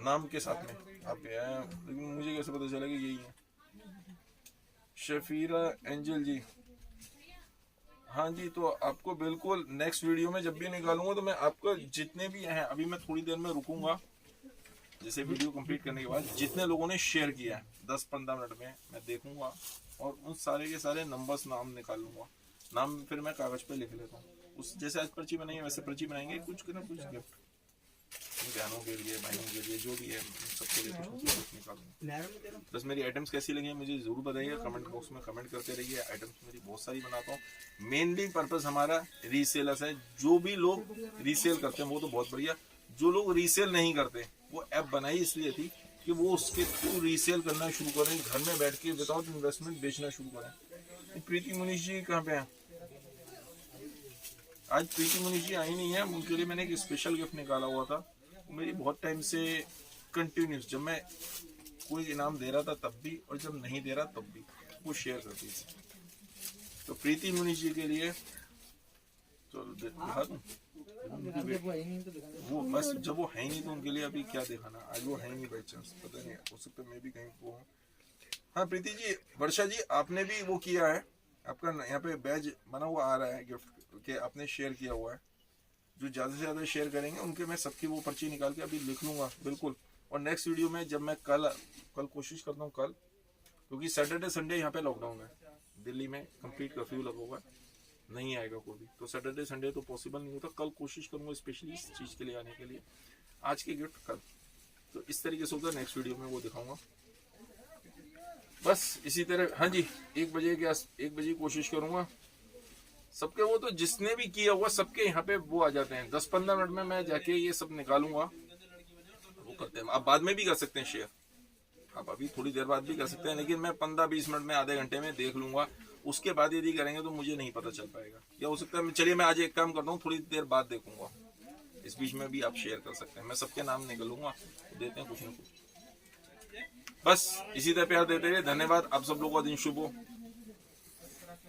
नाम के साथ में। आप लेकिन मुझे कैसे पता चलेगा यही है? शफीरा एंजल जी, हाँ जी, तो आपको बिल्कुल नेक्स्ट वीडियो में जब भी निकालूंगा तो मैं आपको जितने भी हैं, अभी मैं थोड़ी देर में रुकूंगा, जैसे वीडियो कंप्लीट करने के बाद जितने लोगों ने शेयर किया है 10-15 मिनट में मैं देखूंगा, और उन सारे के सारे नंबर्स नाम निकालूंगा। नाम फिर मैं कागज पे लिख लेता हूँ, उस जैसे आज पर्ची बनाई है वैसे पर्ची बनाएंगे, कुछ ना कुछ गिफ्ट। अपनी बहनों के लिए, भाइयों के लिए, जो भी है सबके लिए कुछ निकालूंगा। बस मेरी आइटम्स कैसी लगी हैं मुझे जरूर बताइए, कमेंट बॉक्स में कमेंट करते रहिए। आइटम्स मेरी बहुत सारी बनाता हूँ। मेनली पर्पस हमारा रीसेलर्स है। जो भी लोग रीसेल करते हैं वो तो बहुत बढ़िया, जो लोग रीसेल नहीं करते वो ऐप बनाई इसलिए थी कि वो उसके थ्रू रीसेल करना शुरू करें, घर में बैठ के विदाउट इन्वेस्टमेंट बेचना शुरू करें। प्रीति मुनीष जी कहाँ पे हैं? आज प्रीति मुनीष जी आई नहीं है, उनके लिए मैंने एक स्पेशल गिफ्ट निकाला हुआ था। मेरी बहुत टाइम से कंटिन्यूस, जब मैं कोई इनाम दे रहा था तब भी और जब नहीं दे रहा तब भी वो शेयर करती थी। तो प्रीति मुनीष जी के लिए चलो दिखा दूं। वो बस जब वो है ही नहीं तो उनके लिए अभी क्या दिखाना। आज वो है ही नहीं बाई चांस, पता नहीं हो सकता मैं भी कहीं वो हूँ। हाँ प्रीति जी, वर्षा जी आपने भी वो किया है, आपका यहाँ पे बैज बना हुआ आ रहा है गिफ्ट के, आपने शेयर किया हुआ है। जो ज्यादा से ज्यादा शेयर करेंगे उनके मैं सबकी वो पर्ची निकाल के अभी लिख लूंगा बिल्कुल। और नेक्स्ट वीडियो में जब मैं कल कोशिश करता हूँ कल, क्योंकि सैटरडे संडे यहाँ पे लॉकडाउन है दिल्ली में, कंप्लीट कर्फ्यू लगा हुआ है, नहीं आएगा कोई भी, तो सैटरडे संडे तो पॉसिबल नहीं होता। कल कोशिश करूंगा स्पेशली इस चीज के लिए आने के लिए। आज के गिफ्ट कल, तो इस तरीके से होगा, नेक्स्ट वीडियो में वो दिखाऊंगा। बस इसी तरह। हाँ जी, 1 बजे कोशिश करूंगा सबके, वो तो जिसने भी किया हुआ सबके यहाँ पे वो आ जाते हैं। 10-15 मिनट में मैं जाके ये सब निकालूंगा, वो करते हैं। आप बाद में भी कर सकते हैं शेयर, आप अभी थोड़ी देर बाद भी कर सकते हैं, लेकिन मैं 15-20 मिनट में, आधे घंटे में देख लूंगा। उसके बाद यदि करेंगे तो मुझे नहीं पता चल पाएगा, या हो सकता है चलिए मैं आज एक काम करता हूँ, थोड़ी देर बाद देखूंगा। इस बीच में भी आप शेयर कर सकते हैं, मैं सबके नाम निकलूंगा, देते हैं कुछ ना कुछ। बस इसी तरह प्यार देते रहिए। धन्यवाद। आप सब लोगों का दिन शुभ हो।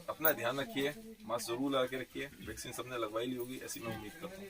अपना ध्यान रखिए, मास्क जरूर लगा के रखिए। वैक्सीन सबने लगवाई ली होगी ऐसी मैं उम्मीद करता हूँ।